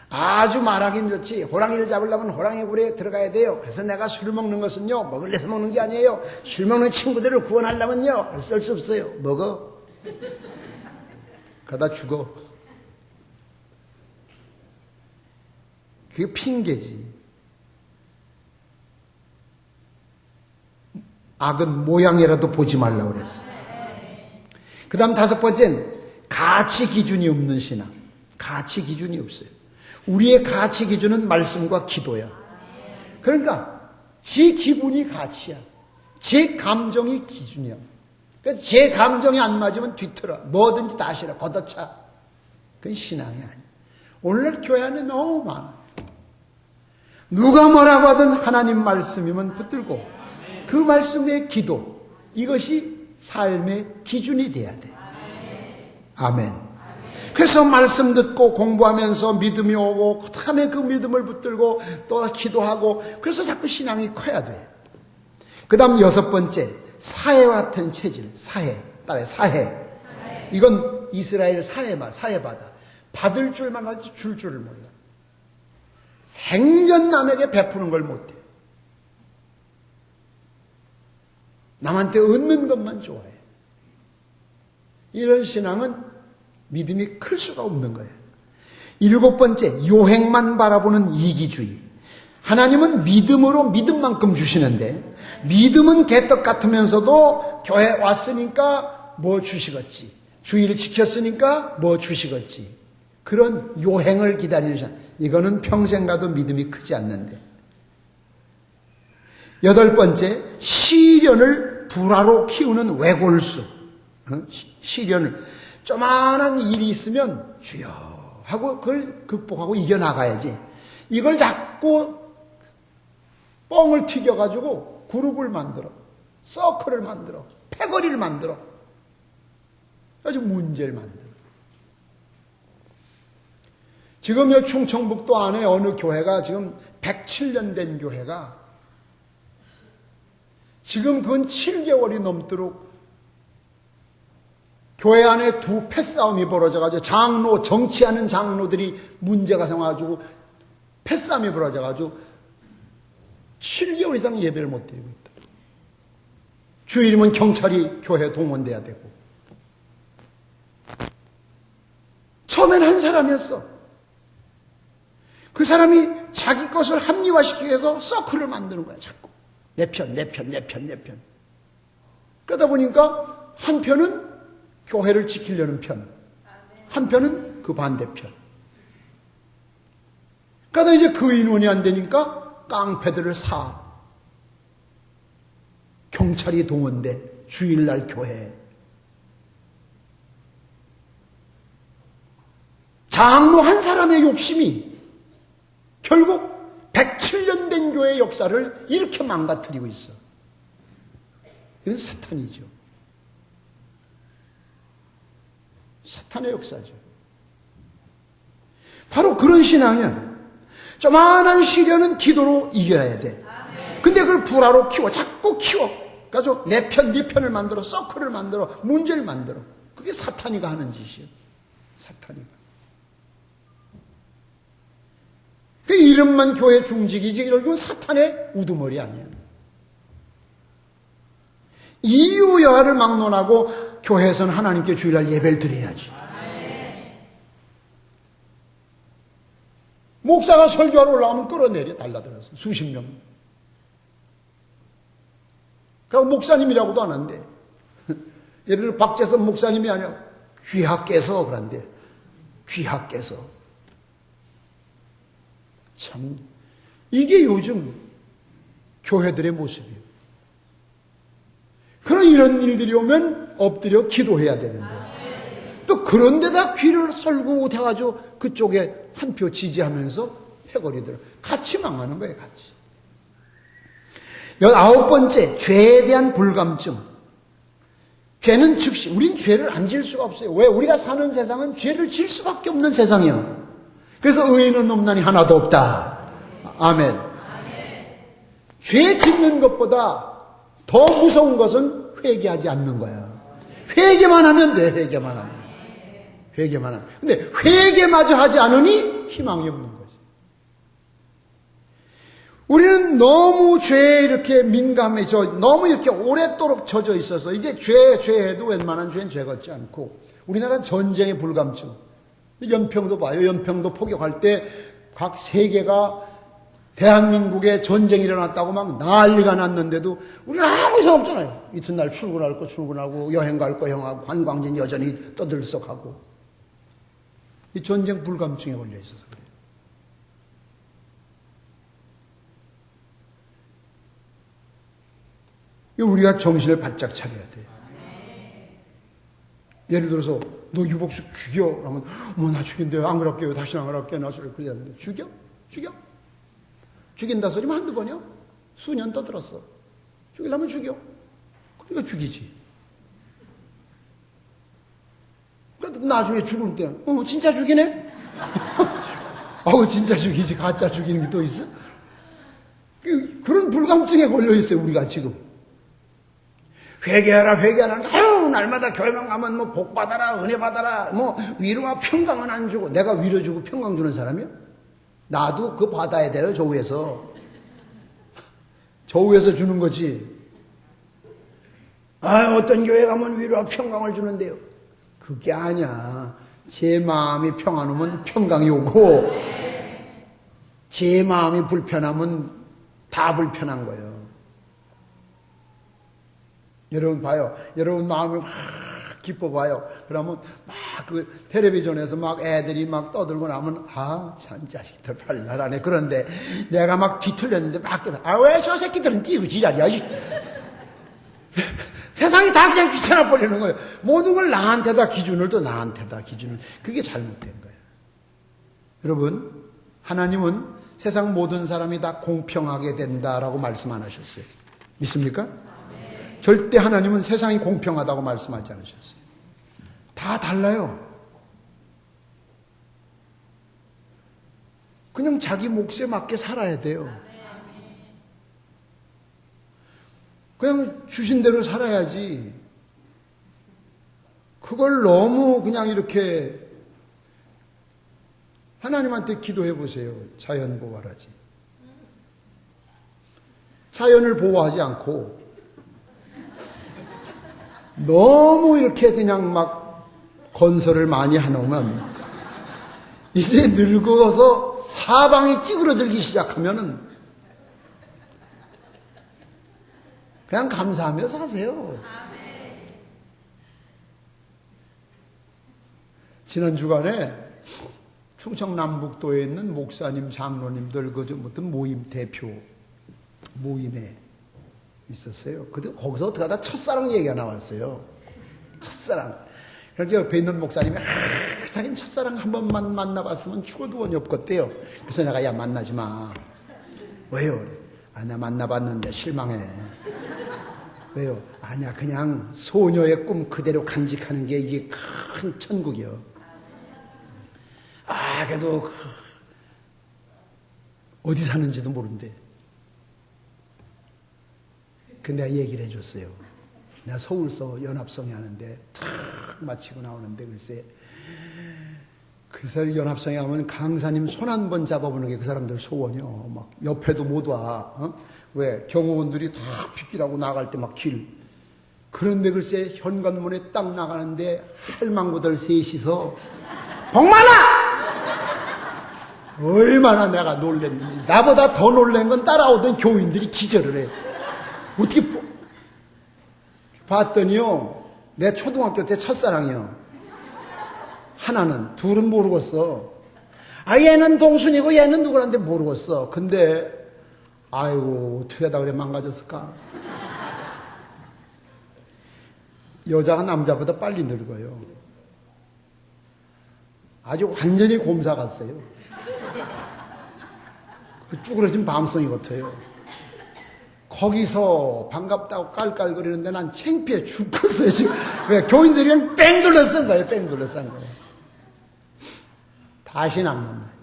아주 말하긴 좋지. 호랑이를 잡으려면 호랑이 굴에 들어가야 돼요. 그래서 내가 술 먹는 것은요, 먹으려서 먹는 게 아니에요. 술 먹는 친구들을 구원하려면요, 쓸 수 없어요. 먹어. 그러다 죽어. 그게 핑계지. 악은 모양이라도 보지 말라고 그랬어. 그 다음 다섯 번째는 가치 기준이 없는 신앙. 가치 기준이 없어요. 우리의 가치 기준은 말씀과 기도야. 그러니까 제 기분이 가치야. 제 감정이 기준이야. 그러니까 제 감정이 안 맞으면 뒤틀어. 뭐든지 다 싫어. 걷어차. 그건 신앙이 아니야. 오늘날 교회 안에 너무 많아. 누가 뭐라고 하든 하나님 말씀이면 붙들고 그 말씀의 기도, 이것이 삶의 기준이 돼야 돼. 아멘. 그래서 말씀 듣고 공부하면서 믿음이 오고 그 다음에 그 믿음을 붙들고 또 기도하고, 그래서 자꾸 신앙이 커야 돼. 그 다음 여섯 번째, 사해와 같은 체질. 사해. 따라해. 사해. 이건 이스라엘 사해바다. 받을 줄만 하지 줄 줄을 몰라. 생전 남에게 베푸는 걸 못해. 남한테 얻는 것만 좋아해. 이런 신앙은 믿음이 클 수가 없는 거예요. 일곱 번째, 요행만 바라보는 이기주의. 하나님은 믿음으로 믿음만큼 주시는데, 믿음은 개떡 같으면서도 교회 왔으니까 뭐 주시겠지, 주일 지켰으니까 뭐 주시겠지, 그런 요행을 기다리는 사람, 이거는 평생 가도 믿음이 크지 않는데. 여덟 번째, 시련을 불화로 키우는 외골수. 시련을, 조만한 일이 있으면 주여 하고 그걸 극복하고 이겨나가야지. 이걸 자꾸 뻥을 튀겨가지고 그룹을 만들어, 서클을 만들어, 패거리를 만들어, 아주 문제를 만들어. 지금 이 충청북도 안에 어느 교회가 지금 107년 된 교회가 지금 근 7개월이 넘도록 교회 안에 두 패싸움이 벌어져가지고 장로, 정치하는 장로들이 문제가 생겨가지고 패싸움이 벌어져가지고 7개월 이상 예배를 못 드리고 있다. 주일이면 경찰이 교회에 동원돼야 되고. 처음엔 한 사람이었어. 그 사람이 자기 것을 합리화시키기 위해서 서클을 만드는 거야, 자꾸. 내 편. 그러다 보니까 한 편은 교회를 지키려는 편, 한 편은 그 반대편. 그러다 이제 그 인원이 안 되니까 깡패들을 사. 경찰이 동원돼, 주일날 교회에. 장로 한 사람의 욕심이 결국 107년 된 교회의 역사를 이렇게 망가뜨리고 있어. 이건 사탄이죠. 사탄의 역사죠. 바로 그런 신앙이야. 조만한 시련은 기도로 이겨야 돼. 근데 그걸 불화로 키워. 자꾸 키워. 그래서 내 편, 네 편을 만들어. 서클을 만들어. 문제를 만들어. 그게 사탄이가 하는 짓이에요. 사탄이가. 그 이름만 교회 중직이지 이건 사탄의 우두머리 아니에요. 이유 여하를 막론하고 교회에서는 하나님께 주일날 예배를 드려야지. 목사가 설교하러 올라오면 끌어내려 달라들어서 수십 명. 그리고 목사님이라고도 안 한대. 예를 들어 박재선 목사님이 아니라 귀하께서 그런데 귀하께서. 참 이게 요즘 교회들의 모습이에요. 그런 이런 일들이 오면 엎드려 기도해야 되는데 또 그런 데다 귀를 썰고 대가지고 그쪽에 한 표 지지하면서 패거리들 같이 망하는 거예요. 같이. 19번째, 죄에 대한 불감증. 죄는 즉시 우린 죄를 안 지을 수가 없어요. 왜? 우리가 사는 세상은 죄를 지을 수밖에 없는 세상이야. 그래서 의인은 없나니 하나도 없다. 아멘. 죄 짓는 것보다 더 무서운 것은 회개하지 않는 거야. 회개만 하면 돼. 회개만 하면. 근데 회개마저 하지 않으니 희망이 없는 거지. 우리는 너무 죄에 이렇게 민감해져, 너무 이렇게 오랫도록 젖어 있어서 이제 죄해도 웬만한 죄는 죄 같지 않고 우리나라는 전쟁의 불감증. 연평도 봐요. 연평도 포격할 때 각 세계가 대한민국에 전쟁이 일어났다고 막 난리가 났는데도 우리는 아무 이상 없잖아요. 이튿날 출근할 거 출근하고 여행 갈 거 여행하고 관광지는 여전히 떠들썩하고. 이 전쟁 불감증에 걸려 있어서 그래요. 우리가 정신을 바짝 차려야 돼요. 예를 들어서 너 유복수 죽여 그러면 나 죽인대요. 안 그럴게요. 다시는 안 그럴게요. 나 소리 그러는데 죽여? 죽인다 소리면 한두 번이요? 수년 떠들었어. 죽이려면 죽여. 그러니까 죽이지. 그래도 나중에 죽을 때 진짜 죽이네? 진짜 죽이지. 가짜 죽이는 게 또 있어? 그런 불감증에 걸려 있어요. 우리가 지금. 회개하라. 날마다 교회만 가면 뭐 복 받아라, 은혜 받아라, 뭐 위로와 평강은 안 주고. 내가 위로 주고 평강 주는 사람이야? 나도 그 받아야 돼요. 저 위에서 주는 거지. 어떤 교회 가면 위로와 평강을 주는데요. 그게 아니야. 제 마음이 평안하면 평강이 오고 제 마음이 불편하면 다 불편한 거예요. 여러분 봐요. 여러분 마음이 막 기뻐 봐요. 그러면 막 그 텔레비전에서 막 애들이 막 떠들고 나면 참 자식들 발랄하네. 그런데 내가 막 뒤틀렸는데 막 왜 저 새끼들은 뛰고 지랄이야. 세상이 다 그냥 귀찮아 버리는 거예요. 모든 걸 나한테다 기준을 또 나한테다 기준을. 그게 잘못된 거예요. 여러분, 하나님은 세상 모든 사람이 다 공평하게 된다라고 말씀 안 하셨어요. 믿습니까? 절대 하나님은 세상이 공평하다고 말씀하지 않으셨어요. 다 달라요. 그냥 자기 몫에 맞게 살아야 돼요. 그냥 주신 대로 살아야지. 그걸 너무 그냥 이렇게 하나님한테 기도해 보세요. 자연 보호하라지. 자연을 보호하지 않고 너무 이렇게 그냥 막 건설을 많이 해놓으면 이제 늙어서 사방이 찌그러들기 시작하면은 그냥 감사하며 사세요. 지난 주간에 충청 남북도에 있는 목사님, 장로님들 그 어떤 모임 대표 모임에 있었어요. 거기서 어떻게 하다 첫사랑 얘기가 나왔어요. 첫사랑. 그래서 옆에 있는 목사님이 자기는 첫사랑 한 번만 만나봤으면 죽어도 원이 없겠대요. 그래서 내가 야 만나지 마. 왜요? 나 만나봤는데 실망해. 왜요? 아니야 그냥 소녀의 꿈 그대로 간직하는 게 이게 큰 천국이요. 그래도 어디 사는지도 모른대. 근데 내가 얘기를 해줬어요. 내가 서울서 연합성에 하는데 탁 마치고 나오는데 글쎄 그 사람 연합성에 하면 강사님 손 한 번 잡아보는 게 그 사람들 소원이요. 막 옆에도 못 와. 왜 경호원들이 다 빗길하고 나갈 때 막 길. 그런데 글쎄 현관문에 딱 나가는데 할망구들 셋이서 복만아! 얼마나 내가 놀랬는지. 나보다 더 놀란 건 따라오던 교인들이 기절을 해. 어떻게 봤더니요. 내 초등학교 때 첫사랑이요. 하나는, 둘은 모르겠어. 얘는 동순이고 얘는 누구란데 모르겠어. 근데 아이고 어떻게 하다 그래 망가졌을까. 여자가 남자보다 빨리 늙어요. 아주 완전히 곰사 같아요. 그 쭈그러진 밤송이 같아요. 거기서 반갑다고 깔깔거리는데 난 창피해 죽겠어요 지금. 왜? 교인들이 그냥 뺑 돌려 쓴 거예요. 뺑 돌려 쓴 거예요. 다시는 안 만나요.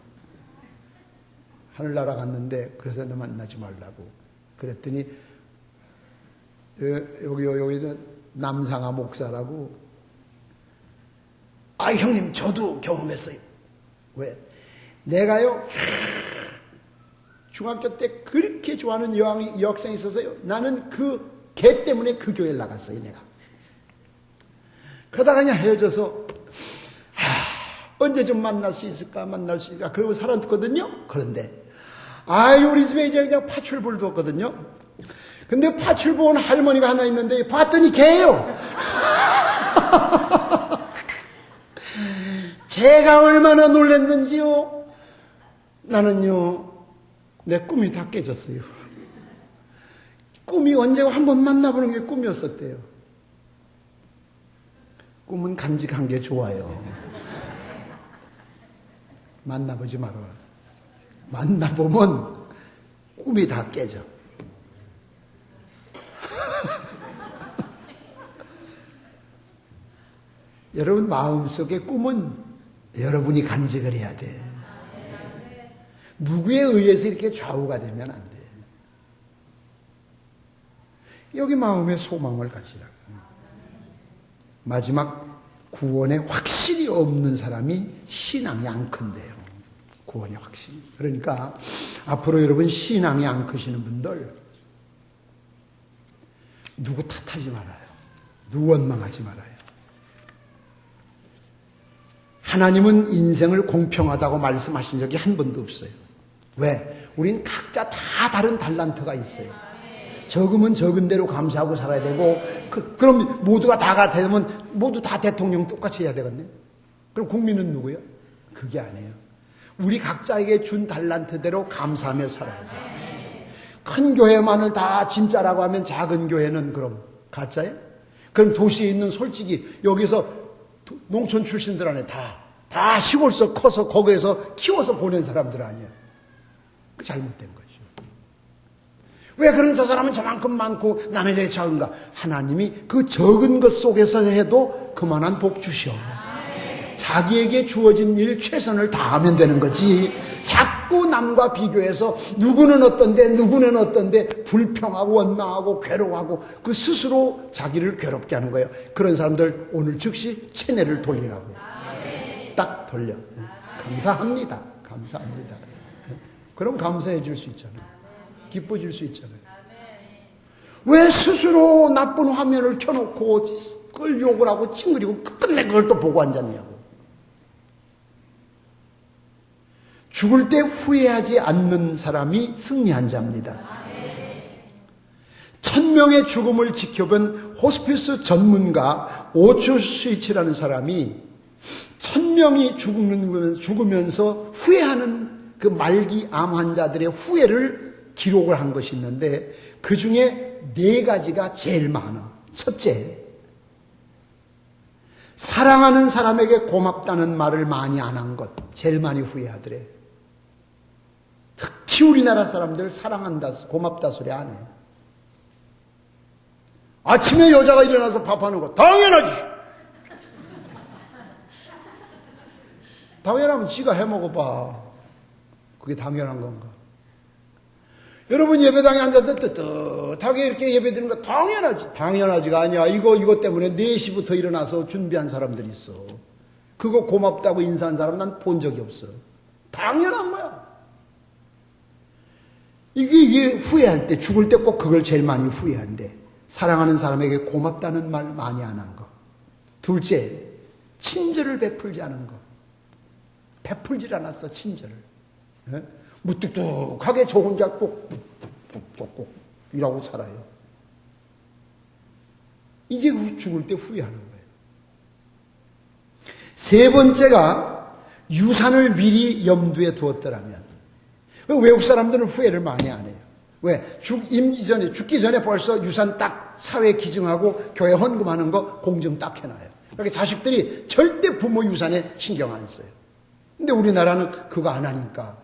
하늘나라 갔는데 그래서 너 만나지 말라고 그랬더니 여기 남상아 목사라고. 형님 저도 경험했어요. 왜? 내가요 중학교 때 그렇게 좋아하는 여학생이 있어서요. 나는 그 걔 때문에 그 교회를 나갔어요. 내가. 그러다가 그냥 헤어져서 언제 좀 만날 수 있을까 그러고 살았거든요. 그런데 우리 집에 이제 그냥 파출부를 두었거든요. 근데 파출부 온 할머니가 하나 있는데 봤더니 걔예요. 제가 얼마나 놀랐는지요. 나는요 내 꿈이 다 깨졌어요. 꿈이 언제 한번 만나보는 게 꿈이었었대요. 꿈은 간직한 게 좋아요. 만나보지 마라. 만나보면 꿈이 다 깨져. 여러분 마음속의 꿈은 여러분이 간직을 해야 돼. 누구에 의해서 이렇게 좌우가 되면 안 돼. 여기 마음의 소망을 가지라고. 마지막 구원에 확실히 없는 사람이 신앙이 안 큰데요. 구원이 확실히. 그러니까 앞으로 여러분 신앙이 안 크시는 분들 누구 탓하지 말아요. 누구 원망하지 말아요. 하나님은 인생을 공평하다고 말씀하신 적이 한 번도 없어요. 왜? 우린 각자 다 다른 달란트가 있어요. 적으면 적은 대로 감사하고 살아야 되고 그럼 모두가 다가 되면 모두 다 대통령 똑같이 해야 되겠네. 그럼 국민은 누구예요? 그게 아니에요. 우리 각자에게 준 달란트대로 감사하며 살아야 돼요. 큰 교회만을 다 진짜라고 하면 작은 교회는 그럼 가짜예요? 그럼 도시에 있는 솔직히 여기서 농촌 출신들 안에 다 시골서 커서 거기에서 키워서 보낸 사람들 아니에요. 그 잘못된 거죠. 왜 그런 저 사람은 저만큼 많고 나는 이렇게 작은가? 하나님이 그 적은 것 속에서 해도 그만한 복 주셔. 자기에게 주어진 일 최선을 다하면 되는 거지. 자꾸 남과 비교해서 누구는 어떤데 불평하고 원망하고 괴로워하고 그 스스로 자기를 괴롭게 하는 거예요. 그런 사람들 오늘 즉시 체내를 돌리라고. 딱 돌려. 감사합니다. 그럼 감사해 줄 수 있잖아요. 기뻐질 수 있잖아요. 왜 스스로 나쁜 화면을 켜놓고 그걸 욕을 하고 찡그리고 끝내 그걸 또 보고 앉았냐고. 죽을 때 후회하지 않는 사람이 승리한 자입니다. 1000명의 죽음을 지켜본 호스피스 전문가 오초 스위치라는 사람이 1000명이 죽으면서 후회하는 그 말기 암 환자들의 후회를 기록을 한 것이 있는데 그 중에 4가지가 제일 많아. 첫째, 사랑하는 사람에게 고맙다는 말을 많이 안 한 것. 제일 많이 후회하더래. 특히 우리나라 사람들 사랑한다, 고맙다 소리 안 해. 아침에 여자가 일어나서 밥하는 거 당연하지. 당연하면 지가 해먹어봐. 그게 당연한 건가? 여러분 예배당에 앉아서 뜨뜻하게 이렇게 예배 드리는 거 당연하지. 당연하지가 아니야. 이것 때문에 4시부터 일어나서 준비한 사람들이 있어. 그거 고맙다고 인사한 사람 난 본 적이 없어. 당연한 거야. 이게 후회할 때, 죽을 때 꼭 그걸 제일 많이 후회한대. 사랑하는 사람에게 고맙다는 말 많이 안 한 거. 둘째, 친절을 베풀지 않은 거. 베풀질 않았어, 친절을. 네? 무뚝뚝하게 저 혼자 꼭 이라고 살아요. 이제 죽을 때 후회하는 거예요. 세 번째가 유산을 미리 염두에 두었더라면. 외국 사람들은 후회를 많이 안 해요. 왜? 죽기 전에 벌써 유산 딱 사회에 기증하고 교회 헌금하는 거 공증 딱 해놔요. 그러니까 자식들이 절대 부모 유산에 신경 안 써요. 근데 우리나라는 그거 안 하니까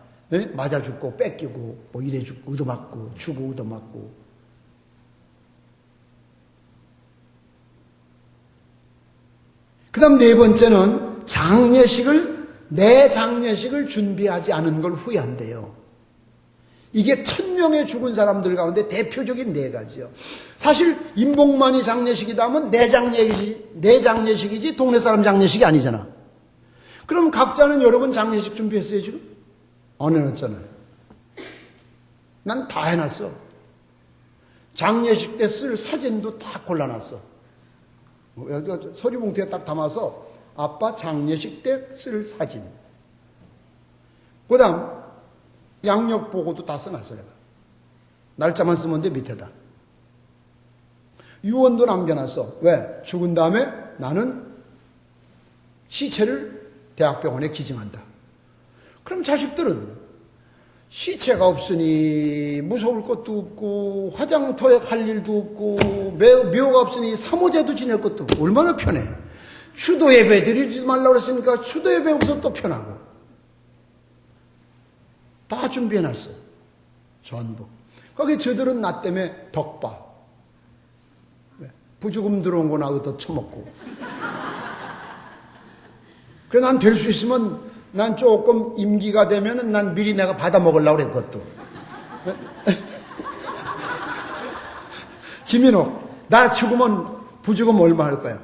맞아 죽고 뺏기고 뭐 이래 죽고 얻어맞고 주고 얻어맞고. 그 다음 4번째는 내 장례식을 준비하지 않은 걸 후회한대요. 이게 1000명의 죽은 사람들 가운데 대표적인 4가지요. 사실 임복만이 장례식이다 하면 내 장례식이지 동네 사람 장례식이 아니잖아. 그럼 각자는 여러분 장례식 준비했어요 지금? 안 해놨잖아요. 난 다 해놨어. 장례식 때 쓸 사진도 다 골라놨어. 서류봉투에 딱 담아서 아빠 장례식 때 쓸 사진. 그 다음 양력 보고도 다 써놨어 내가. 날짜만 쓰면 돼 밑에다. 유언도 남겨놨어. 왜? 죽은 다음에 나는 시체를 대학병원에 기증한다. 그럼 자식들은 시체가 없으니 무서울 것도 없고 화장터에 갈 일도 없고 묘가 없으니 사모제도 지낼 것도 없고 얼마나 편해. 추도 예배 드리지 말라고 그랬으니까 추도 예배 없어 또 편하고. 다 준비해놨어. 전부. 거기 저들은 나 때문에 덕봐. 부주금 들어온 거나 얻어 처먹고. 그래 난 될 수 있으면 난 조금 임기가 되면은 난 미리 내가 받아 먹으려고 그랬거든. 김인옥, 나 죽으면 부주금 얼마 할 거야?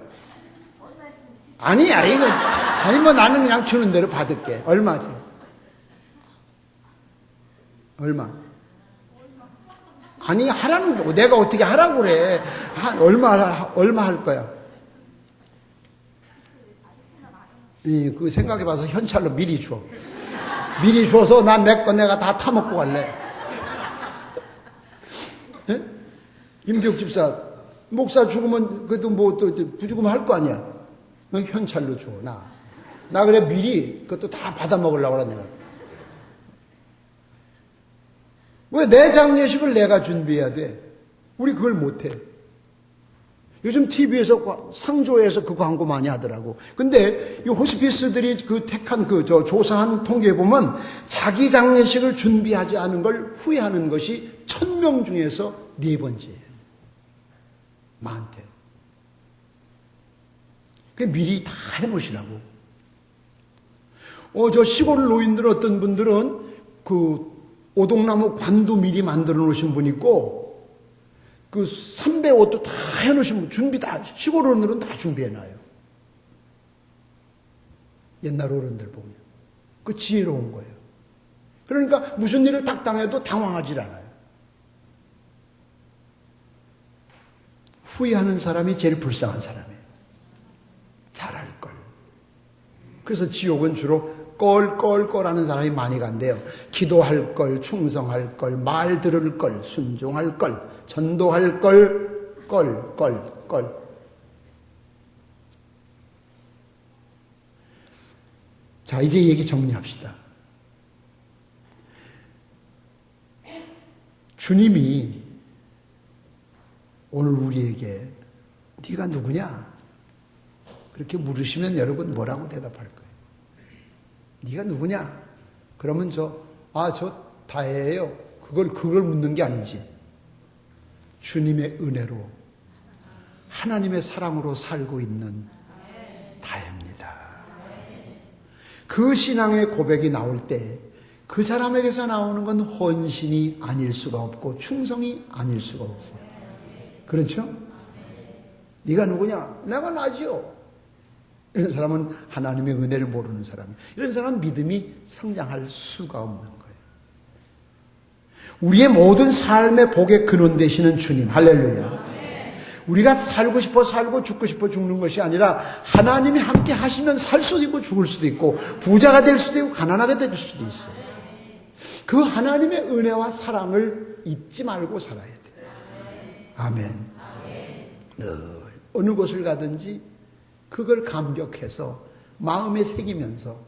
아니야, 이거. 아니, 뭐 나는 그냥 주는 대로 받을게. 얼마지? 얼마? 아니, 하라는 거. 내가 어떻게 하라고 그래. 얼마 할 거야? 그 생각해봐서 현찰로 미리 줘. 미리 줘서 난 내 거 내가 다 타먹고 갈래. 예? 김기욱 집사, 목사 죽으면 그래도 뭐 또 부주금 할 거 아니야. 현찰로 줘. 나 그래 미리 그것도 다 받아 먹으려고 그래 내가. 왜 내 장례식을 내가 준비해야 돼? 우리 그걸 못해. 요즘 TV에서 상조에서 그 광고 많이 하더라고. 근데 이 호스피스들이 그 택한 조사한 통계에 보면 자기 장례식을 준비하지 않은 걸 후회하는 것이 1000명 중에서 4번째예요. 많대. 그 미리 다 해놓으시라고. 저 시골 노인들 어떤 분들은 그 오동나무 관도 미리 만들어 놓으신 분 있고, 그 삼배 옷도 다 해놓으신 분, 준비 다, 시골 어른들은 다 준비해놔요. 옛날 어른들 보면. 그 지혜로운 거예요. 그러니까 무슨 일을 딱 당해도 당황하지 않아요. 후회하는 사람이 제일 불쌍한 사람이에요. 잘할걸. 그래서 지옥은 주로 껄껄껄 하는 사람이 많이 간대요. 기도할 걸, 충성할 걸, 말 들을 걸, 순종할 걸, 전도할 걸, 껄. 자, 이제 얘기 정리합시다. 주님이 오늘 우리에게 네가 누구냐? 그렇게 물으시면 여러분 뭐라고 대답할 거예요? 네가 누구냐? 그러면 저 다예요. 그걸 묻는 게 아니지. 주님의 은혜로 하나님의 사랑으로 살고 있는 다입니다. 그 신앙의 고백이 나올 때 그 사람에게서 나오는 건 헌신이 아닐 수가 없고 충성이 아닐 수가 없어요. 그렇죠? 네가 누구냐? 내가 나지요. 이런 사람은 하나님의 은혜를 모르는 사람이에요. 이런 사람은 믿음이 성장할 수가 없는 거예요. 우리의 모든 삶의 복의 근원 되시는 주님, 할렐루야. 우리가 살고 싶어 살고 죽고 싶어 죽는 것이 아니라 하나님이 함께 하시면 살 수도 있고 죽을 수도 있고 부자가 될 수도 있고 가난하게 될 수도 있어요. 그 하나님의 은혜와 사랑을 잊지 말고 살아야 돼요. 아멘. 늘 어느 곳을 가든지 그걸 감격해서 마음에 새기면서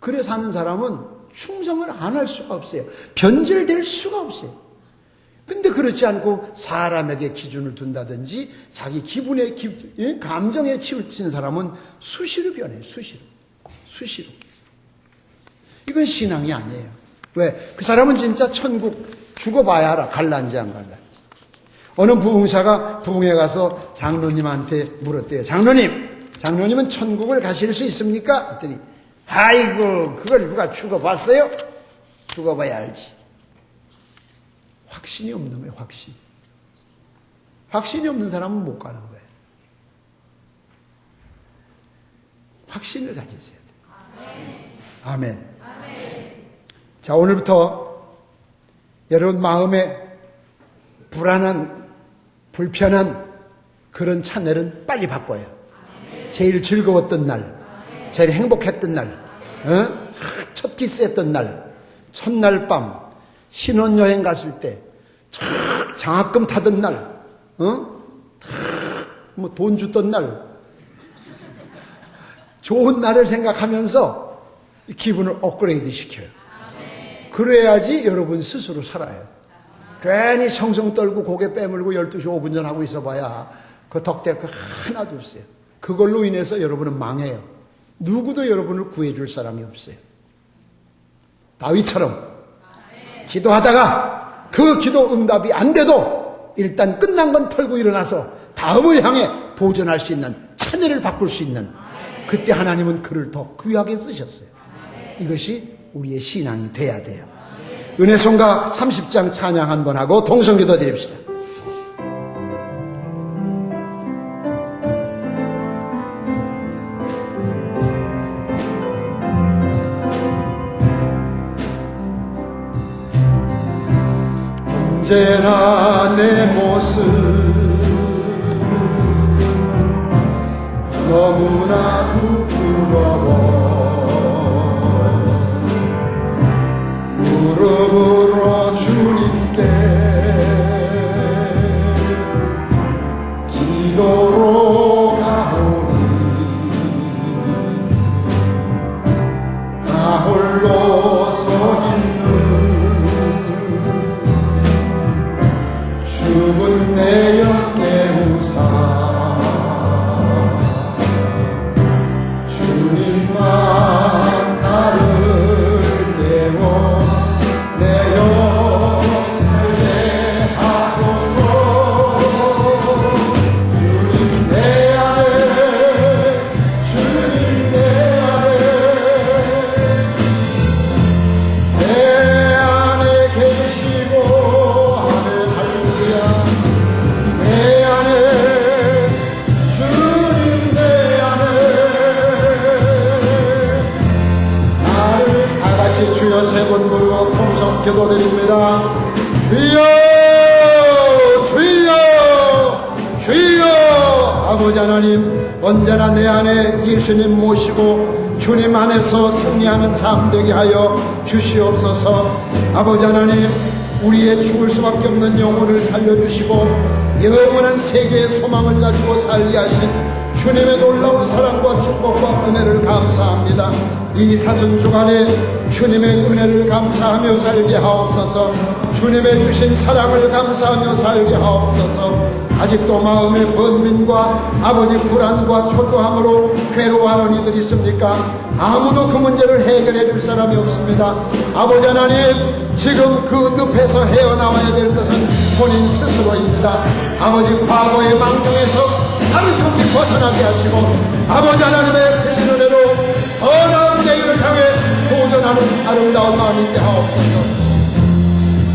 그래 사는 사람은 충성을 안 할 수가 없어요. 변질될 수가 없어요. 근데 그렇지 않고 사람에게 기준을 둔다든지 자기 기분에 감정에 치우친 사람은 수시로 변해요. 수시로. 이건 신앙이 아니에요. 왜? 그 사람은 진짜 천국 죽어봐야 알아. 갈란지 안 갈란지. 어느 부흥사가 부흥에 가서 장로님한테 물었대요. 장로님은 천국을 가실 수 있습니까? 그랬더니 아이고 그걸 누가 죽어봤어요? 죽어봐야 알지. 확신이 없는 거예요. 확신이 없는 사람은 못 가는 거예요. 확신을 가지셔야 돼요. 아멘. 자, 오늘부터 여러분 마음에 불안한, 불편한 그런 찬넬은 빨리 바꿔요. 제일 즐거웠던 날, 제일 행복했던 날, 첫 키스했던 날, 첫날 밤, 신혼여행 갔을 때, 장학금 타던 날, 뭐 돈 주던 날, 좋은 날을 생각하면서 기분을 업그레이드 시켜요. 그래야지 여러분 스스로 살아요. 괜히 성성 떨고 고개 빼물고 12시 5분 전 하고 있어봐야 그 덕될 거 하나도 없어요. 그걸로 인해서 여러분은 망해요. 누구도 여러분을 구해줄 사람이 없어요. 다윗처럼 기도하다가 그 기도 응답이 안 돼도 일단 끝난 건 털고 일어나서 다음을 향해 도전할 수 있는 찬회를 바꿀 수 있는 그때 하나님은 그를 더 귀하게 쓰셨어요. 이것이 우리의 신앙이 돼야 돼요. 은혜송가 30장 찬양 한번 하고 동성기도 드립시다. 언제나 내 모습 너무나 부끄러워 무릎으로 주님께 기도로 가오니 나 홀로 서 있는 죽은 내 옆에 우사 주님만 나를 깨워 내 아버지 하나님, 언제나 내 안에 예수님 모시고 주님 안에서 승리하는 삶 되게 하여 주시옵소서. 아버지 하나님, 우리의 죽을 수밖에 없는 영혼을 살려주시고 영원한 세계의 소망을 가지고 살게 하신 주님의 놀라운 사랑과 축복과 은혜를 감사합니다. 이 사순주간에 주님의 은혜를 감사하며 살게 하옵소서. 주님의 주신 사랑을 감사하며 살게 하옵소서. 아직도 마음의 번민과 아버지 불안과 초조함으로 괴로워하는 이들이 있습니까? 아무도 그 문제를 해결해 줄 사람이 없습니다. 아버지 하나님, 지금 그 늪에서 헤어나와야 될 것은 본인 스스로입니다. 아버지, 과거의 망정에서 하루속히 벗어나게 하시고 아버지 하나님의 크신 은혜로 더 나은 내일을 향해 도전하는 아름다운 마음이 있게 하옵소서.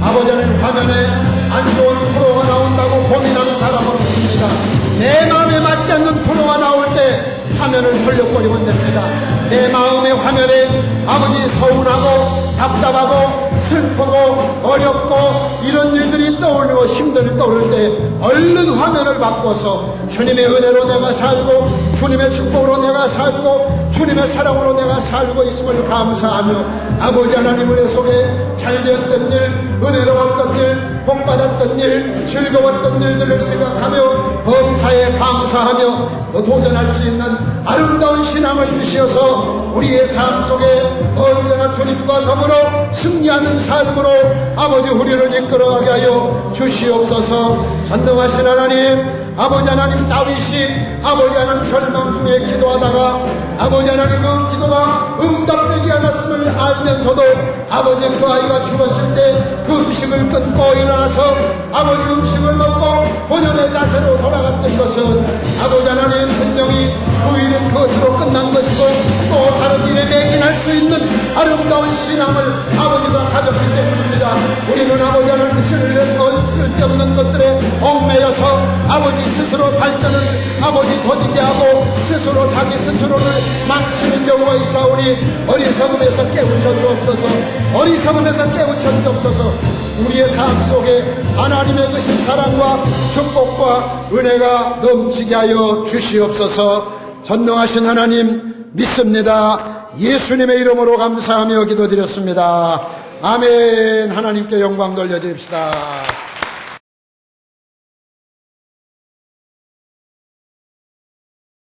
아버지 하나님, 화면에 안 좋은 프로가 나온다고 고민하는 사람은 없습니다. 내 마음에 맞지 않는 프로가 나올 때 화면을 돌려버리면 됩니다. 내 마음의 화면에 아버지 서운하고 답답하고 슬프고 어렵고 이런 일들이 떠오르고 힘든 일이 떠오를 때 얼른 화면을 바꿔서 주님의 은혜로 내가 살고 주님의 축복으로 내가 살고 주님의 사랑으로 내가 살고 있음을 감사하며 아버지 하나님 은혜 속에 잘되었던 일, 은혜로웠던 일, 복받았던 일, 즐거웠던 일들을 생각하며 범사에 감사하며 도전할 수 있는 아름다운 신앙을 주시어서 우리의 삶 속에 언제나 주님과 더불어 승리하는 삶으로 아버지 우리를 이끌어가게 하여 주시옵소서. 전능하신 하나님, 아버지 하나님, 다윗이 아버지 하나님 절망 중에 기도하다가 아버지 하나님 그 기도가 응답되지 않았음을 알면서도 아버지 그 아이가 죽었을 때 그 음식을 끊고 일어나서 아버지 음식을 먹고 본연의 자세로 돌아갔던 것은 아버지 하나님 분명히 그 일은 그것으로 끝난 것이고 또 다른 일에 매진할 수 있는 아름다운 신앙을 아버지가 가졌기 때문입니다. 우리는 아버지 하나님 쓸데없는 것들에 얽매여서 아버지 스스로 발전을 아버지 더디게 하고 스스로 자기 스스로를 망치는 경우가 있사오니 어리석음에서 깨우쳐 주옵소서. 어리석음에서 깨우쳐 주옵소서. 우리의 삶 속에 하나님의 크신 사랑과 축복과 은혜가 넘치게 하여 주시옵소서. 전능하신 하나님 믿습니다. 예수님의 이름으로 감사하며 기도드렸습니다. 아멘. 하나님께 영광 돌려드립시다.